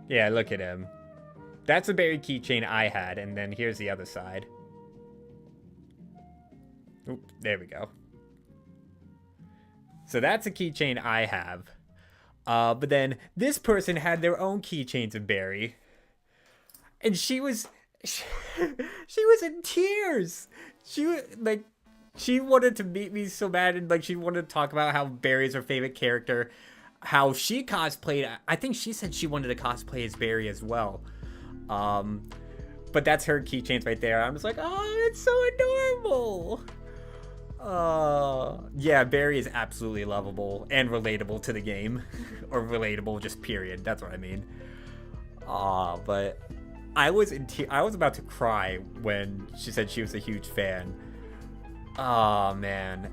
Yeah, look at him. That's a Barry keychain I had, and then here's the other side. Oop, there we go. So that's a keychain I have. But then this person had their own keychains of Barry. And she was in tears. She was like, She wanted to meet me so bad, and like she wanted to talk about how Barry is her favorite character, how she cosplayed. I think she said she wanted to cosplay as Barry as well. But that's her keychains right there. I'm just like, oh, it's so adorable. Yeah, Barry is absolutely lovable and relatable to the game, or relatable, just period. That's what I mean. But I was about to cry when she said she was a huge fan. Oh man,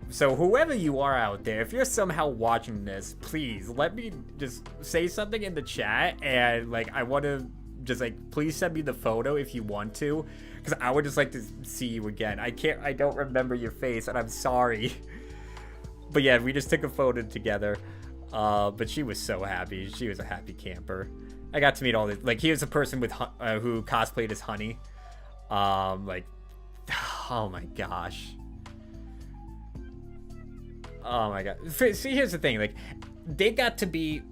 so whoever you are out there, if you're somehow watching this, please let me just say something in the chat, and like I want to just like please send me the photo if you want to, because I would just like to see you again. I don't remember your face, and I'm sorry. But yeah, we just took a photo together. But she was so happy. She was a happy camper. I got to meet all this. Like, he was a person with who cosplayed as Honey. Like, oh my gosh. Oh my god. See, here's the thing. Like, they got to be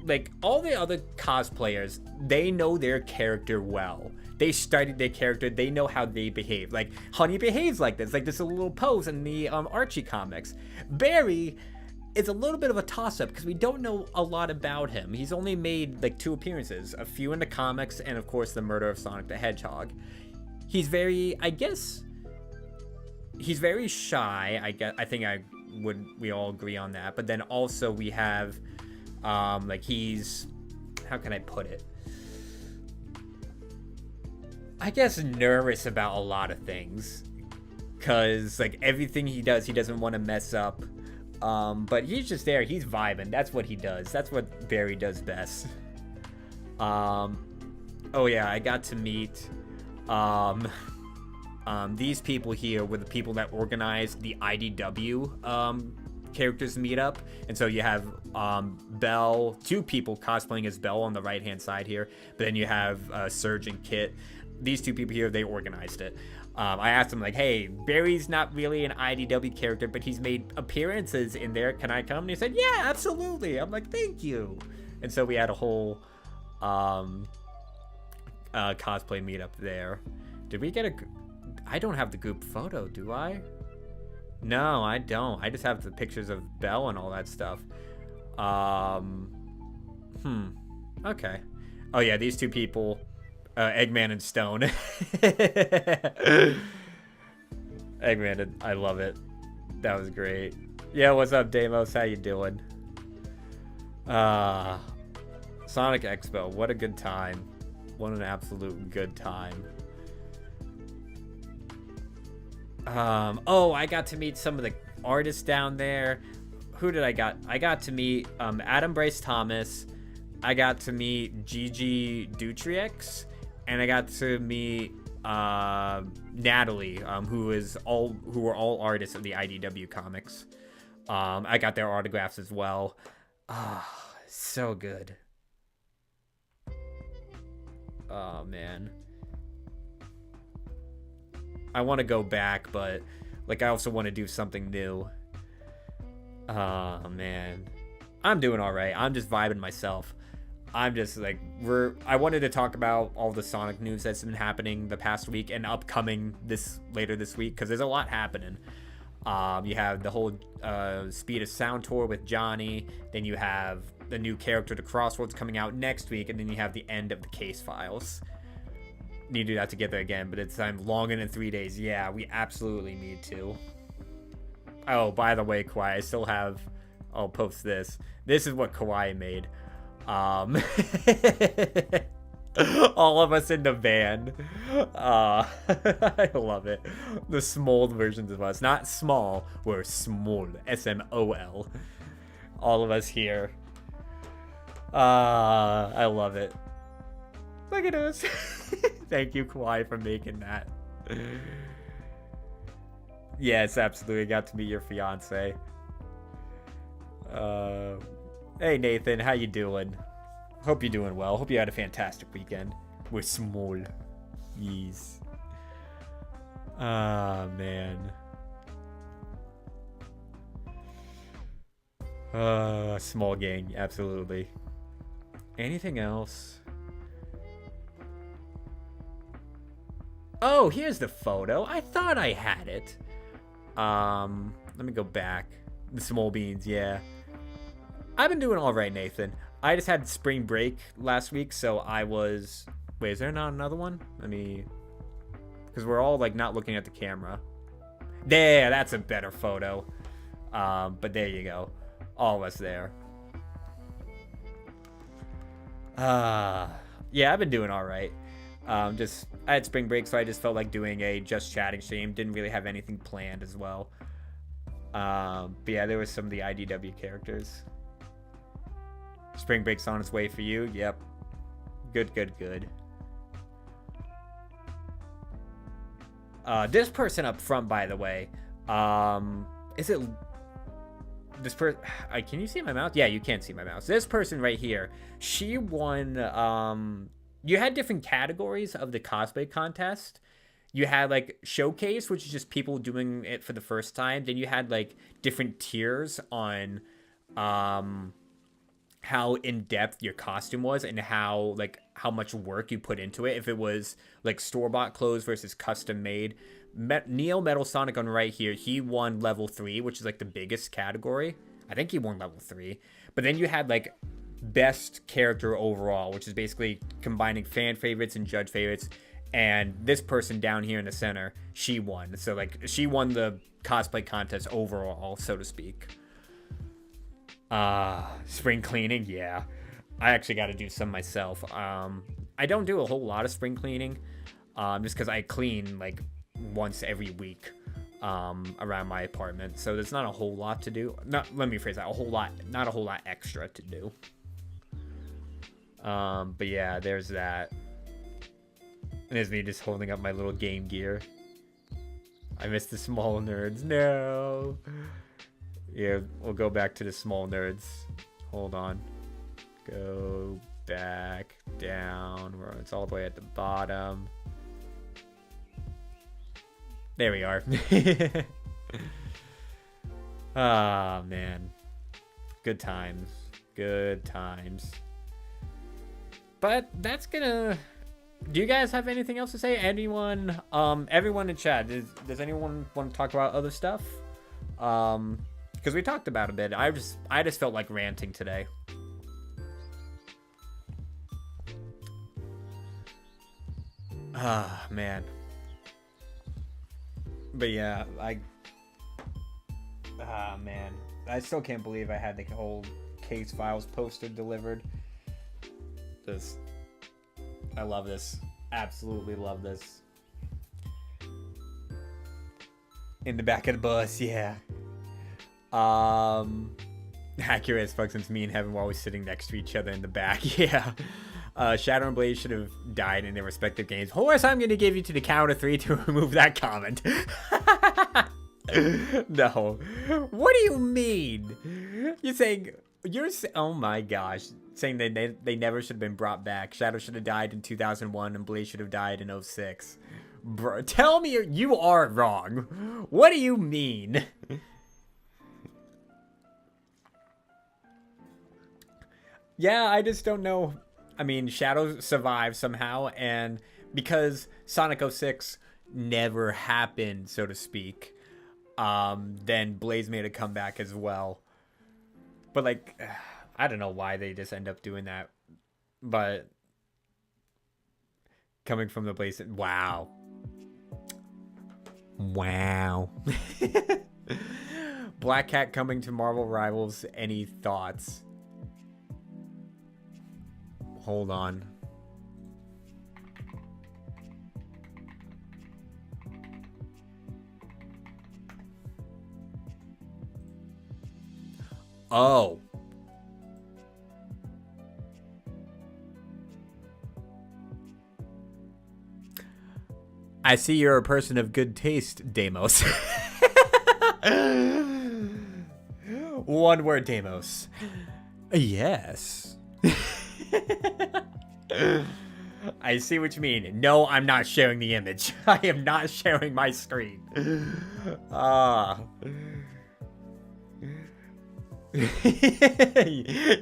like all the other cosplayers. They know their character well. They studied their character. They know how they behave. Like, Honey behaves like this. Like, this a little pose in the Archie comics. Barry is a little bit of a toss-up because we don't know a lot about him. He's only made like 2 appearances, a few in the comics, and of course the murder of Sonic the Hedgehog. He's very, I guess, he's very shy. I think we all agree on that. But then also we have, like he's, how can I put it? I guess nervous about a lot of things, cause like everything he does, he doesn't want to mess up. But he's just there. He's vibing. That's what he does. That's what Barry does best. Oh yeah, I got to meet these people here were the people that organized the IDW characters meetup. And so you have Belle, 2 people cosplaying as Belle on the right hand side here, but then you have Serge and Kit. These 2 people here, they organized it. I asked him, like, hey, Barry's not really an IDW character, but he's made appearances in there. Can I come? And he said, yeah, absolutely. I'm like, thank you. And so we had a whole cosplay meetup there. Did we get I don't have the group photo, do I? No, I don't. I just have the pictures of Belle and all that stuff. Okay. Oh, yeah, these 2 people... Eggman and Stone. Eggman, I love it. That was great. Yeah, what's up, Deimos? How you doing? Sonic Expo. What a good time. What an absolute good time. Oh, I got to meet some of the artists down there. Who did I got? I got to meet Adam Bryce Thomas. I got to meet Gigi Dutriex. And I got to meet Natalie, who were all artists of the IDW comics. I got their autographs as well. So good. Oh man, I want to go back, but like I also want to do something new. Oh man, I'm doing all right. I'm just vibing myself. I'm just like, I wanted to talk about all the Sonic news that's been happening the past week and upcoming later this week, because there's a lot happening. You have the whole Speed of Sound tour with Johnny, then you have the new character, the Crossroads, coming out next week, and then you have the end of the Case Files. Need to do that together again, but it's longer than 3 days. Yeah, we absolutely need to. Oh, by the way, Kawhi, I still have, I'll post this. This is what Kawhi made. All of us in the van. I love it. The small versions of us. Not small, we're small. S-M-O-L. All of us here. I love it. Look at us. Thank you, Kawhi, for making that. Yes, absolutely. Got to meet your fiance. Hey Nathan, how you doing? Hope you're doing well. Hope you had a fantastic weekend. We're small. Yes. Ah, man. Small gang, absolutely. Anything else? Oh, here's the photo. I thought I had it. Let me go back. The small beans, yeah. I've been doing all right, Nathan. I just had spring break last week, so I was... Wait, is there not another one? Let me... Because we're all, like, not looking at the camera. There, that's a better photo. But there you go. All of us there. Yeah, I've been doing all right. I had spring break, so I just felt like doing a just chatting stream. Didn't really have anything planned as well. But yeah, there was some of the IDW characters. Spring break's on its way for you. Yep. Good, good, good. This person up front, by the way, is it this person? Can you see my mouse? Yeah, you can't see my mouse. This person right here, she won. You had different categories of the cosplay contest. You had like showcase, which is just people doing it for the first time. Then you had like different tiers on how in-depth your costume was and how much work you put into it. If it was like store-bought clothes versus custom-made. Neo Metal Sonic on right here, he won level 3, which is like the biggest category. I think he won level 3. But then you had like best character overall, which is basically combining fan favorites and judge favorites. And this person down here in the center, she won. So like she won the cosplay contest overall, so to speak. Spring cleaning, yeah. I actually got to do some myself. I don't do a whole lot of spring cleaning, just because I clean like once every week around my apartment. So there's not a whole lot to do. Let me phrase that. Not a whole lot extra to do. But yeah, there's that. And there's me just holding up my little game gear. I missed the small nerds. No. Yeah, we'll go back to the small nerds. Hold on. Go back down where it's all the way at the bottom. There we are. Ah, man. Good times. Good times. But that's gonna... Do you guys have anything else to say? Anyone? Everyone in chat. Does anyone want to talk about other stuff? Because we talked about a bit. I just felt like ranting today. Ah, man. But yeah, man. I still can't believe I had the whole case files poster delivered. I love this. Absolutely love this. In the back of the bus, yeah. Accurate as fuck, since me and Heaven were always sitting next to each other in the back. Yeah. Shadow and Blaze should have died in their respective games. Horse, I'm gonna give you to the count of 3 to remove that comment. No. What do you mean? Oh my gosh. Saying that they never should have been brought back. Shadow should have died in 2001 and Blaze should have died in 2006. Bro, tell me you are wrong. What do you mean? Yeah, I just don't know. I mean, Shadow survived somehow, and because Sonic 06 never happened, so to speak, then Blaze made a comeback as well. But, like, I don't know why they just end up doing that. But coming from the Blaze... Wow. Wow. Black Cat coming to Marvel Rivals. Any thoughts? Hold on. Oh. I see you're a person of good taste, Deimos. One word, Deimos. Yes. I see what you mean. No, I'm not sharing the image. I am not sharing my screen.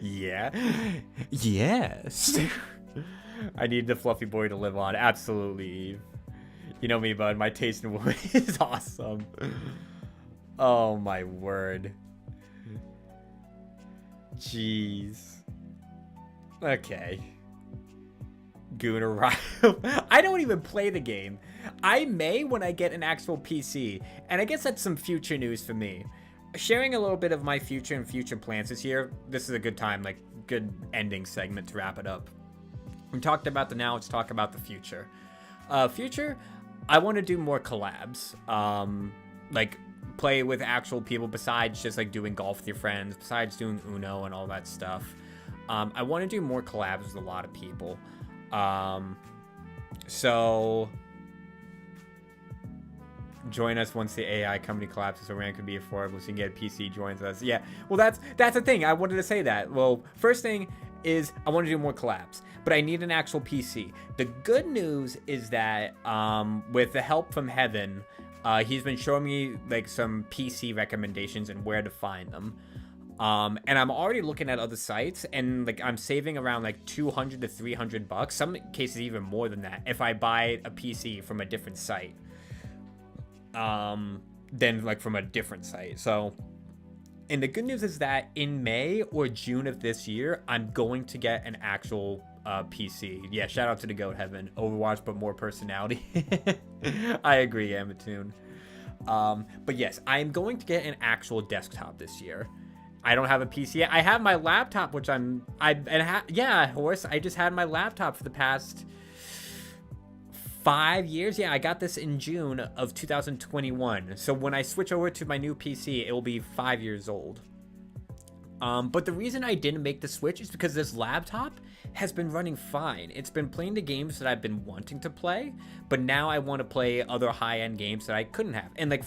Yeah. Yes. I need the fluffy boy to live on. Absolutely, Eve. You know me, bud. My taste in women is awesome. Oh my word. Jeez. Okay. Gooner Ryle. I don't even play the game. I may when I get an actual PC. And I guess that's some future news for me. Sharing a little bit of my future and future plans this year. This is a good time, like good ending segment to wrap it up. We talked about the now, let's talk about the future. Future, I want to do more collabs. Like play with actual people besides just like doing golf with your friends, besides doing Uno and all that stuff. I want to do more collabs with a lot of people. So join us once the AI company collapses so RAM could be affordable so you can get a PC joins us. Yeah, well that's the thing. I wanted to say that. Well, first thing is I want to do more collabs, but I need an actual PC. The good news is that with the help from Heaven, he's been showing me like some PC recommendations and where to find them. And I'm already looking at other sites, and like I'm saving around like $200 to $300, some cases even more than that, if I buy a PC from a different site, than like from a different site. So, and the good news is that in May or June of this year, I'm going to get an actual PC. Yeah, shout out to the Goat Heaven. Overwatch, but more personality. I agree, Amatoon. But yes, I am going to get an actual desktop this year. I don't have a PC yet. I have my laptop, which yeah, Horse. I just had my laptop for the past 5 years. Yeah, I got this in June of 2021. So when I switch over to my new PC, it will be 5 years old. But the reason I didn't make the switch is because this laptop has been running fine. It's been playing the games that I've been wanting to play, but now I want to play other high-end games that I couldn't have. And like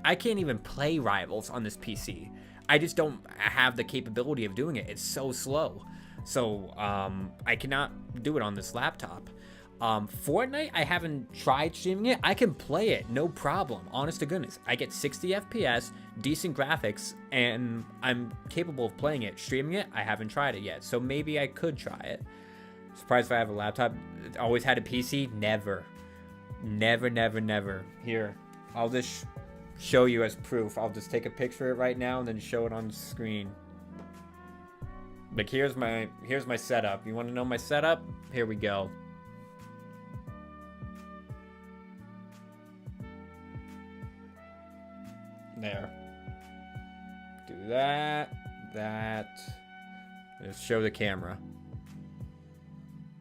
I can't even play Rivals on this PC. I just don't have the capability of doing it. It's so slow. So I cannot do it on this laptop. Fortnite, I haven't tried streaming it. I can play it, no problem. Honest to goodness. I get 60 FPS, decent graphics, and I'm capable of playing it. Streaming it, I haven't tried it yet. So maybe I could try it. Surprised if I have a laptop. Always had a PC? Never. Never, never, never. Here, I'll just show you as proof. I'll just take a picture of it right now and then show it on the screen. Like here's my setup. You want to know my setup? Here we go. There. Do that. Just show the camera.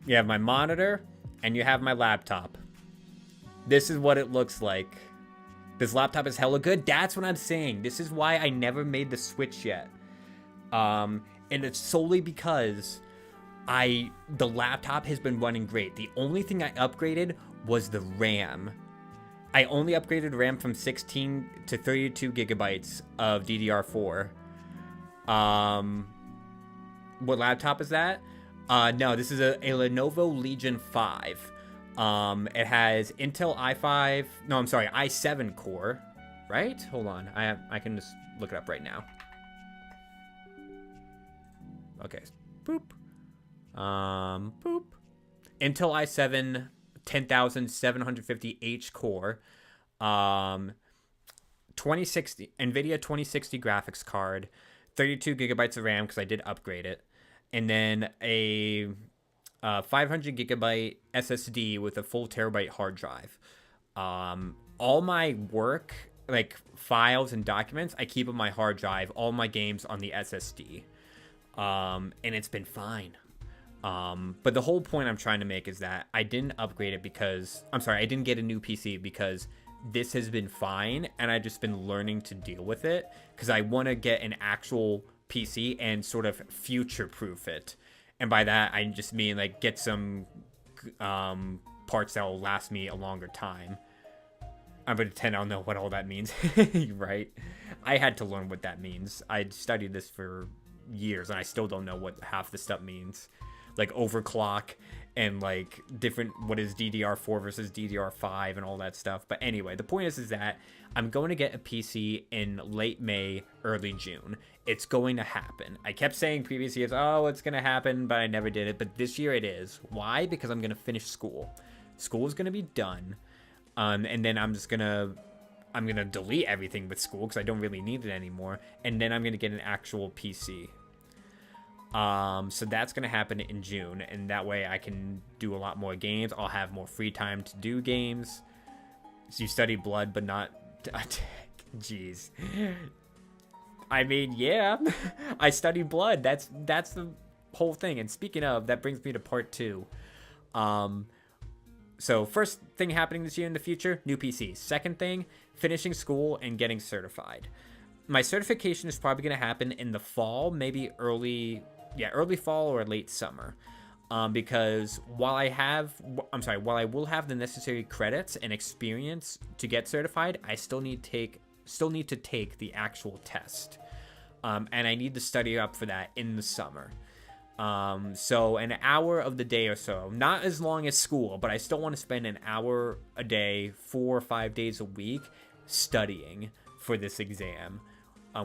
You have my monitor and you have my laptop. This is what it looks like. This laptop is hella good. That's what I'm saying. This is why I never made the switch yet. And it's solely because the laptop has been running great. The only thing I upgraded was the RAM. I only upgraded RAM from 16 to 32 gigabytes of DDR4. What laptop is that? No, this is a Lenovo Legion 5. It has Intel i7 core, right? Hold on, I can just look it up right now. Okay, boop. Intel i7 10750H core, 2060 NVIDIA 2060 graphics card, 32 gigabytes of RAM because I did upgrade it, and then a 500 gigabyte SSD with a full terabyte hard drive. All my work, like files and documents, I keep on my hard drive. All my games on the SSD, and it's been fine. But the whole point I'm trying to make is that I didn't upgrade it because I didn't get a new PC because this has been fine, and I've just been learning to deal with it because I want to get an actual PC and sort of future-proof it. And by that, I just mean like get some parts that will last me a longer time. I'm going to pretend I don't know what all that means, right? I had to learn what that means. I studied this for years, and I still don't know what half the stuff means. Like overclock and like different, what is DDR4 versus DDR5 and all that stuff. But anyway, the point is that I'm going to get a PC in late May, early June. It's going to happen. I kept saying previous years, oh, it's going to happen, but I never did it. But this year it is. Why? Because I'm going to finish school. School is going to be done. And then I'm just going to I'm gonna delete everything with school because I don't really need it anymore, and then I'm gonna get an actual PC. So that's gonna happen in June, and that way I can do a lot more games. I'll have more free time to do games. So you study blood, but not jeez. I mean, yeah, I study blood. That's the whole thing. And speaking of, that brings me to part 2. So first thing happening this year in the future, new PC. Second thing, finishing school and getting certified. My certification is probably going to happen in the fall, maybe early fall or late summer. Because while I will have the necessary credits and experience to get certified, I still need to take the actual test. And I need to study up for that in the summer. So an hour of the day or so, not as long as school, but I still want to spend an hour a day, 4 or 5 days a week studying for this exam.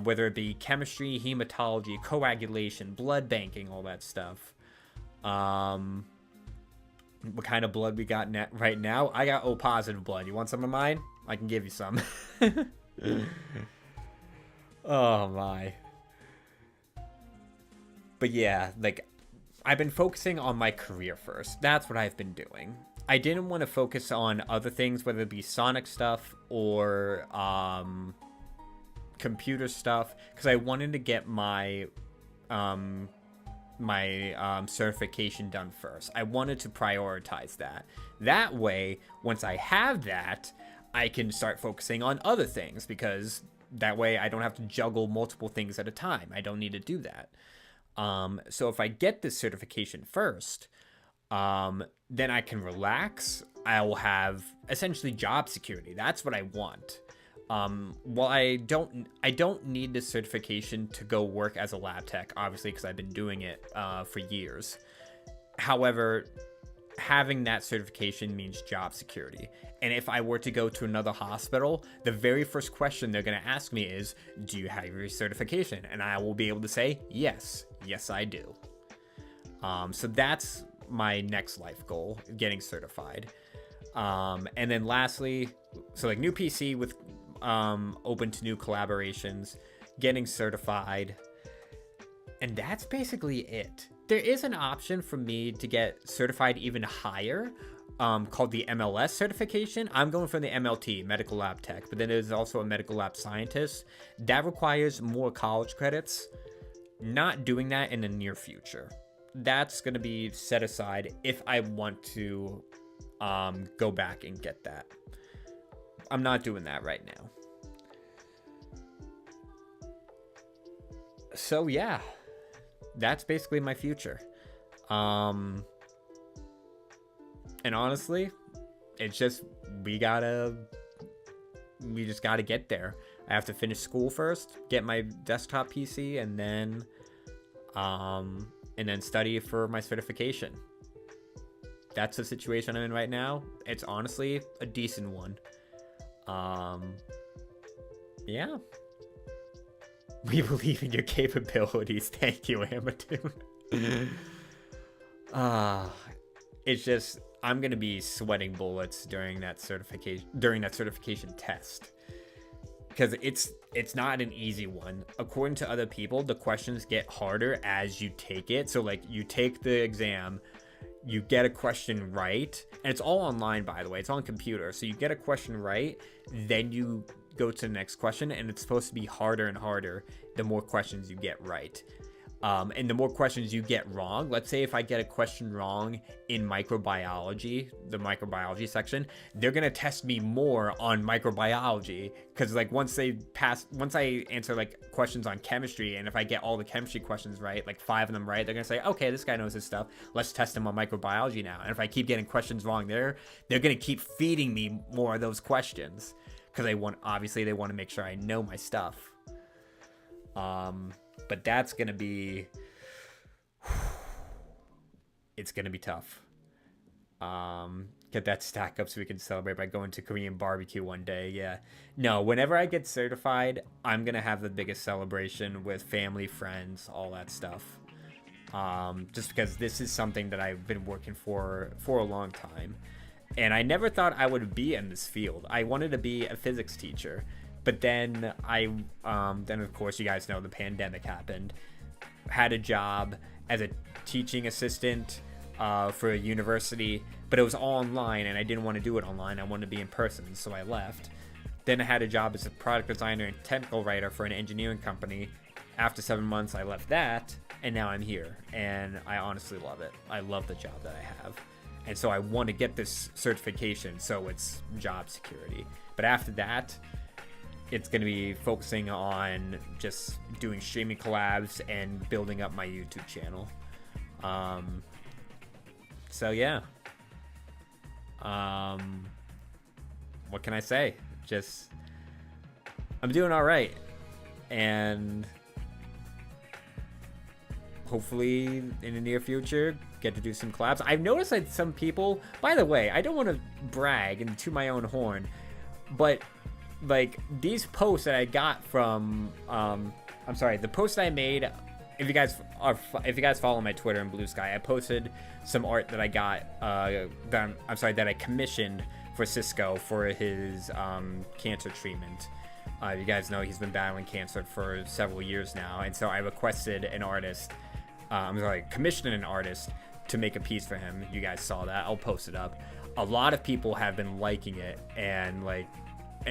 Whether it be chemistry, hematology, coagulation, blood banking, all that stuff. What kind of blood we got right now? I got O positive blood. You want some of mine? I can give you some. Oh my. But yeah, like, I've been focusing on my career first. That's what I've been doing. I didn't want to focus on other things, whether it be Sonic stuff or computer stuff, because I wanted to get my certification done first. I wanted to prioritize that. That way, once I have that, I can start focusing on other things, because that way I don't have to juggle multiple things at a time. I don't need to do that. So if I get this certification first, then I can relax. I will have essentially job security. That's what I want. Well, I don't need this certification to go work as a lab tech, obviously, because I've been doing it for years. However, having that certification means job security. And if I were to go to another hospital, the very first question they're going to ask me is, do you have your certification? And I will be able to say, yes, I do. So that's my next life goal, getting certified. And then lastly, so like new PC with open to new collaborations, getting certified, and that's basically it. There is an option for me to get certified even higher, called the MLS certification. I'm going for the MLT, medical lab tech, but then there's also a medical lab scientist. That requires more college credits. Not doing that in the near future. That's going to be set aside if I want to go back and get that. I'm not doing that right now. So yeah, that's basically my future. And honestly, it's just we just gotta get there. I have to finish school first, get my desktop PC, and then study for my certification. That's the situation I'm in right now. It's honestly a decent one. Yeah. We believe in your capabilities. Thank you, Amatoon. It's just, I'm gonna be sweating bullets during that certification test, because it's not an easy one. According to other people, the questions get harder as you take it. So like, you take the exam, you get a question right, and it's all online, by the way. It's on computer. So you get a question right, then you go to the next question, and it's supposed to be harder and harder the more questions you get right. And the more questions you get wrong, let's say if I get a question wrong in microbiology, the microbiology section, they're going to test me more on microbiology, because like once I answer like questions on chemistry, and if I get all the chemistry questions right, like 5 of them right, they're going to say, okay, this guy knows his stuff. Let's test him on microbiology now. And if I keep getting questions wrong there, they're going to keep feeding me more of those questions, because they want to make sure I know my stuff. But that's going to be, it's going to be tough. Get that stack up so we can celebrate by going to Korean barbecue one day. Yeah. No, whenever I get certified, I'm going to have the biggest celebration with family, friends, all that stuff. Just because this is something that I've been working for a long time. And I never thought I would be in this field. I wanted to be a physics teacher. But then then of course, you guys know the pandemic happened. Had a job as a teaching assistant for a university, but it was all online, and I didn't want to do it online. I wanted to be in person, so I left. Then I had a job as a product designer and technical writer for an engineering company. After 7 months, I left that, and now I'm here, and I honestly love it. I love the job that I have, and so I want to get this certification, so it's job security. But after that, it's going to be focusing on just doing streaming collabs and building up my YouTube channel. So yeah. What can I say? Just, I'm doing all right. And hopefully in the near future, get to do some collabs. I've noticed that some people, by the way, I don't want to brag and toot my own horn, but like these posts that I got from the post I made, if you guys follow my Twitter and Blue Sky, I posted some art that I got that I commissioned for Cisco for his cancer treatment. You guys know he's been battling cancer for several years now, and so I requested an artist, commissioned an artist to make a piece for him. You guys saw that. I'll post it up. A lot of people have been liking it, and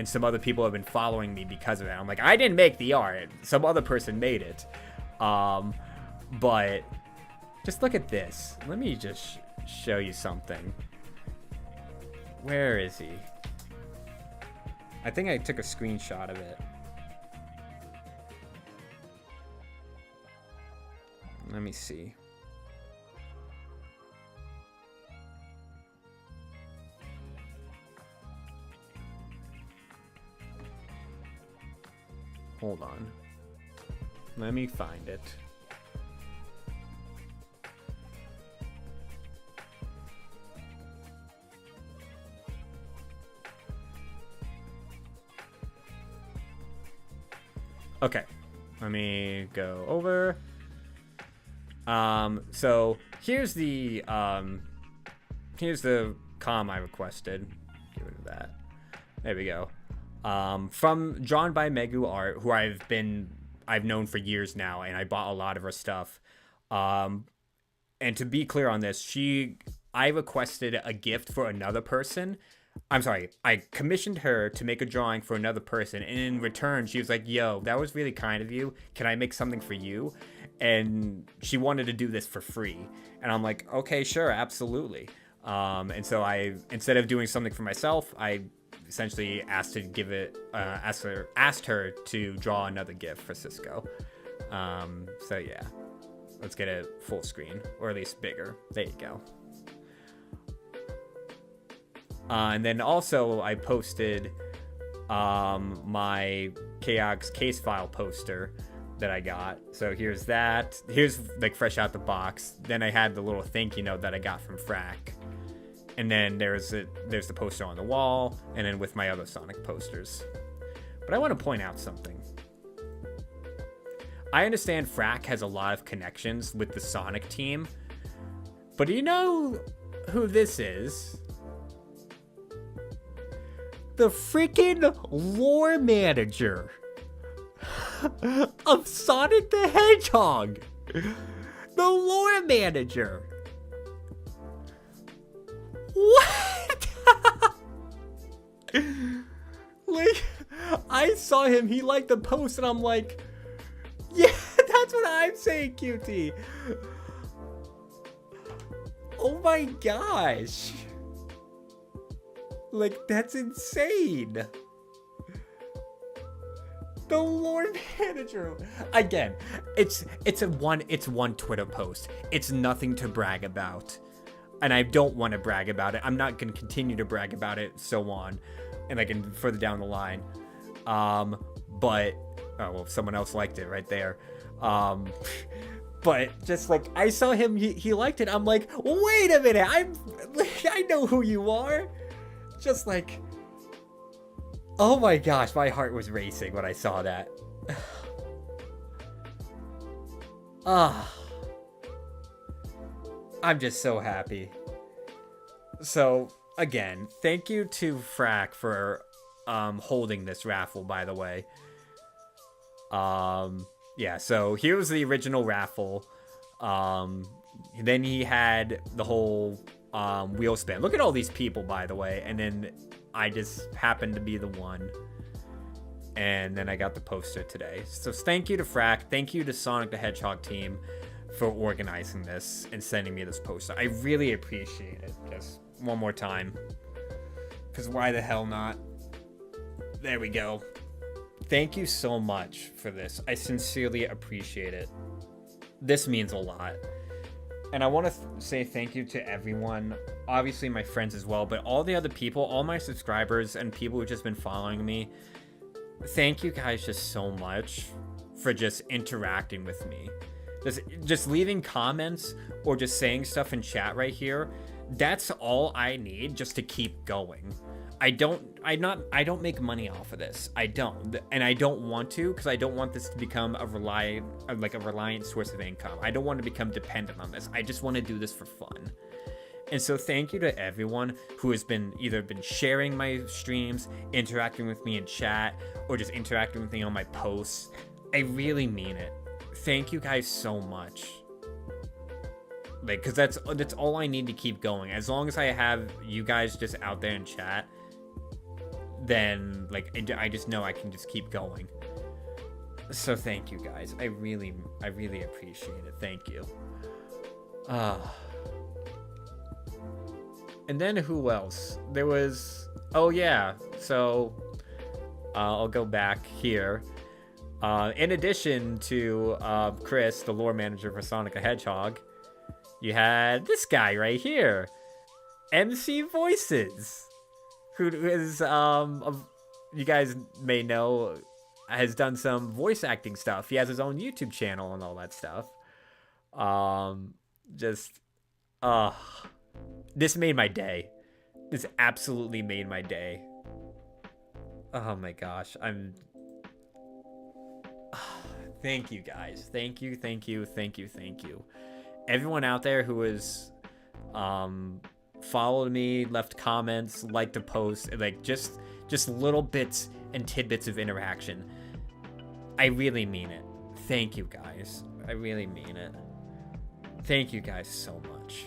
some other people have been following me because of that. I'm like, I didn't make the art. Some other person made it. But just look at this. Let me just show you something. Where is he? I think I took a screenshot of it. Let me see. Hold on. Let me find it. Okay. Let me go over. So here's the comm I requested. Get rid of that. There we go. Drawn by Megu Art, who I've known for years now, and I bought a lot of her stuff. And to be clear on this, I requested a gift for another person. I'm sorry, I commissioned her to make a drawing for another person, and in return, she was like, yo, that was really kind of you. Can I make something for you? And she wanted to do this for free. And I'm like, okay, sure, absolutely. And so instead of doing something for myself, I essentially asked her to draw another gift for Cisco. So yeah, let's get it full screen, or at least bigger. There you go. And then also I posted my Chaos case file poster that I got. So here's that. Here's like fresh out the box. Then I had the little thank you note that I got from Frack. And then there's the poster on the wall, and then with my other Sonic posters. But I want to point out something. I understand Frack has a lot of connections with the Sonic team, but do you know who this is? The freaking lore manager of Sonic the Hedgehog. The lore manager. What? Like, I saw him, he liked the post, and I'm like, yeah, that's what I'm saying, QT. Oh my gosh. Like, that's insane. The Lord Manager. Again, it's one Twitter post. It's nothing to brag about. And I don't want to brag about it. I'm not going to continue to brag about it, so on. And like further down the line. But, oh, well, someone else liked it right there. But just like, I saw him, he liked it. I'm like, wait a minute. I know who you are. Just like, oh my gosh, my heart was racing when I saw that. I'm just so happy. So, again, thank you to Frack for holding this raffle, by the way. Yeah, so here was the original raffle. Then he had the whole wheel spin. Look at all these people, by the way. And then I just happened to be the one. And then I got the poster today. So thank you to Frack. Thank you to Sonic the Hedgehog team for organizing this and sending me this poster. I really appreciate it. Just one more time. Because why the hell not? There we go. Thank you so much for this. I sincerely appreciate it. This means a lot. And I want to say thank you to everyone. Obviously my friends as well, but all the other people, all my subscribers and people who've just been following me. Thank you guys just so much for just interacting with me. Just leaving comments or just saying stuff in chat right here. That's all I need just to keep going. I don't make money off of this. I don't. And I don't want to, because I don't want this to become a reliant source of income. I don't want to become dependent on this. I just want to do this for fun. And so thank you to everyone who has either been sharing my streams, interacting with me in chat, or just interacting with me on my posts. I really mean it. Thank you guys so much. Like, because that's all I need to keep going. As long as I have you guys just out there in chat, then like I just know I can just keep going. So thank you guys. I really appreciate it. Thank you. And then who else? There was, oh yeah, so I'll go back here. In addition to Chris, the lore manager for Sonic the Hedgehog, you had this guy right here, MC Voices, who is, you guys may know, has done some voice acting stuff. He has his own YouTube channel and all that stuff. This made my day. This absolutely made my day. Oh my gosh, thank you guys. Thank you. Everyone out there who has followed me, left comments, liked a post, like just little bits and tidbits of interaction. I really mean it. Thank you guys. I really mean it. Thank you guys so much.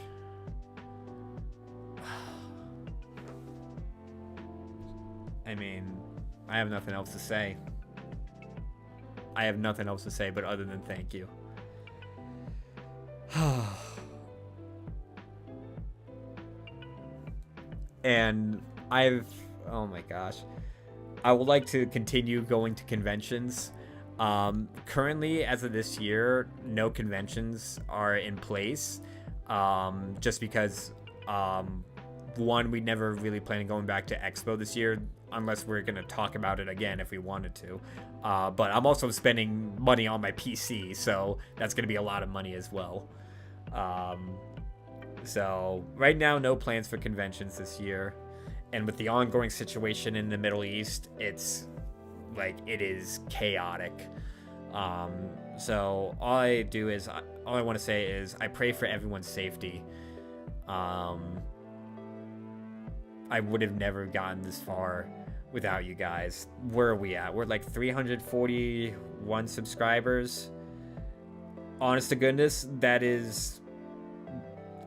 I mean, I have nothing else to say. But other than thank you. And oh my gosh, I would like to continue going to conventions. Currently, as of this year, no conventions are in place. Just because, one, we never really plan on going back to Expo this year, unless we're going to talk about it again if we wanted to. But I'm also spending money on my PC, so that's going to be a lot of money as well. So right now, no plans for conventions this year. And with the ongoing situation in the Middle East, it's like, it is chaotic. So all I want to say is I pray for everyone's safety. I would have never gotten this far without you guys. Where are we at? We're like 341 subscribers. Honest to goodness, that is...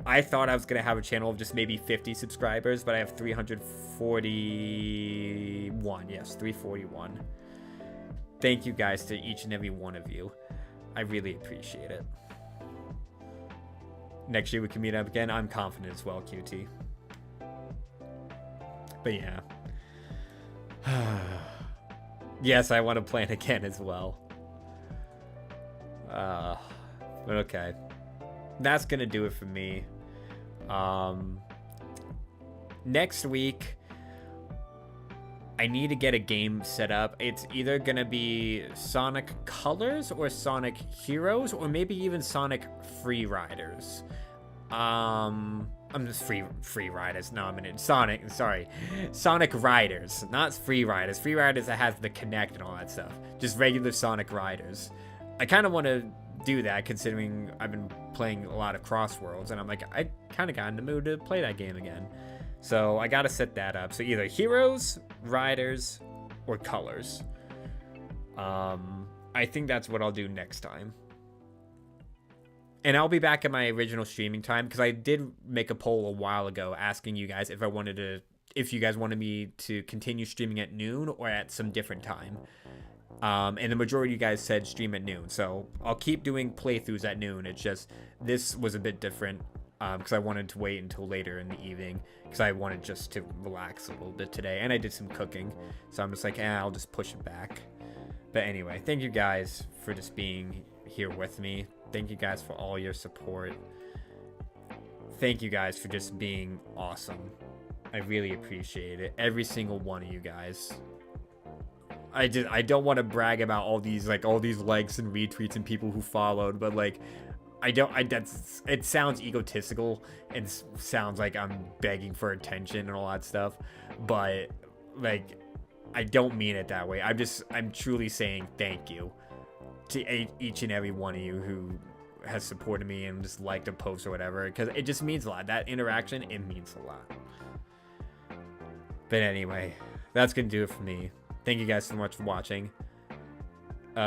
I thought I was going to have a channel of just maybe 50 subscribers, but I have 341. Yes, 341. Thank you guys to each and every one of you. I really appreciate it. Next year we can meet up again. I'm confident as well, QT. But yeah. Yes, I want to plan again as well. But okay. That's going to do it for me. Next week, I need to get a game set up. It's either going to be Sonic Colors or Sonic Heroes, or maybe even Sonic Free Riders. I'm just free riders. No, I'm in Sonic Riders, not Free Riders. Free Riders that has the Kinect and all that stuff. Just regular Sonic Riders. I kind of want to do that, considering I've been playing a lot of Crossworlds, and I'm like, I kind of got in the mood to play that game again. So I gotta set that up. So either heroes, riders, or colors. I think that's what I'll do next time. And I'll be back at my original streaming time, because I did make a poll a while ago asking you guys if you guys wanted me to continue streaming at noon or at some different time. And the majority of you guys said stream at noon. So I'll keep doing playthroughs at noon. It's just, this was a bit different because I wanted to wait until later in the evening, because I wanted just to relax a little bit today. And I did some cooking. So I'm just like, I'll just push it back. But anyway, thank you guys for just being here with me. Thank you guys for all your support. Thank you guys for just being awesome. I really appreciate it. Every single one of you guys. I don't want to brag about all these likes and retweets and people who followed, but like it sounds egotistical and sounds like I'm begging for attention and all that stuff, but like I don't mean it that way. I'm truly saying thank you to each and every one of you who has supported me and just liked a post or whatever, because it just means a lot. That interaction, it means a lot. But anyway, that's gonna do it for me. Thank you guys so much for watching.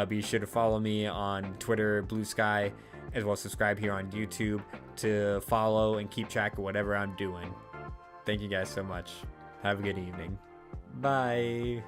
Be sure to follow me on Twitter, Blue Sky, as well as subscribe here on YouTube to follow and keep track of whatever I'm doing. Thank you guys so much. Have a good evening. Bye.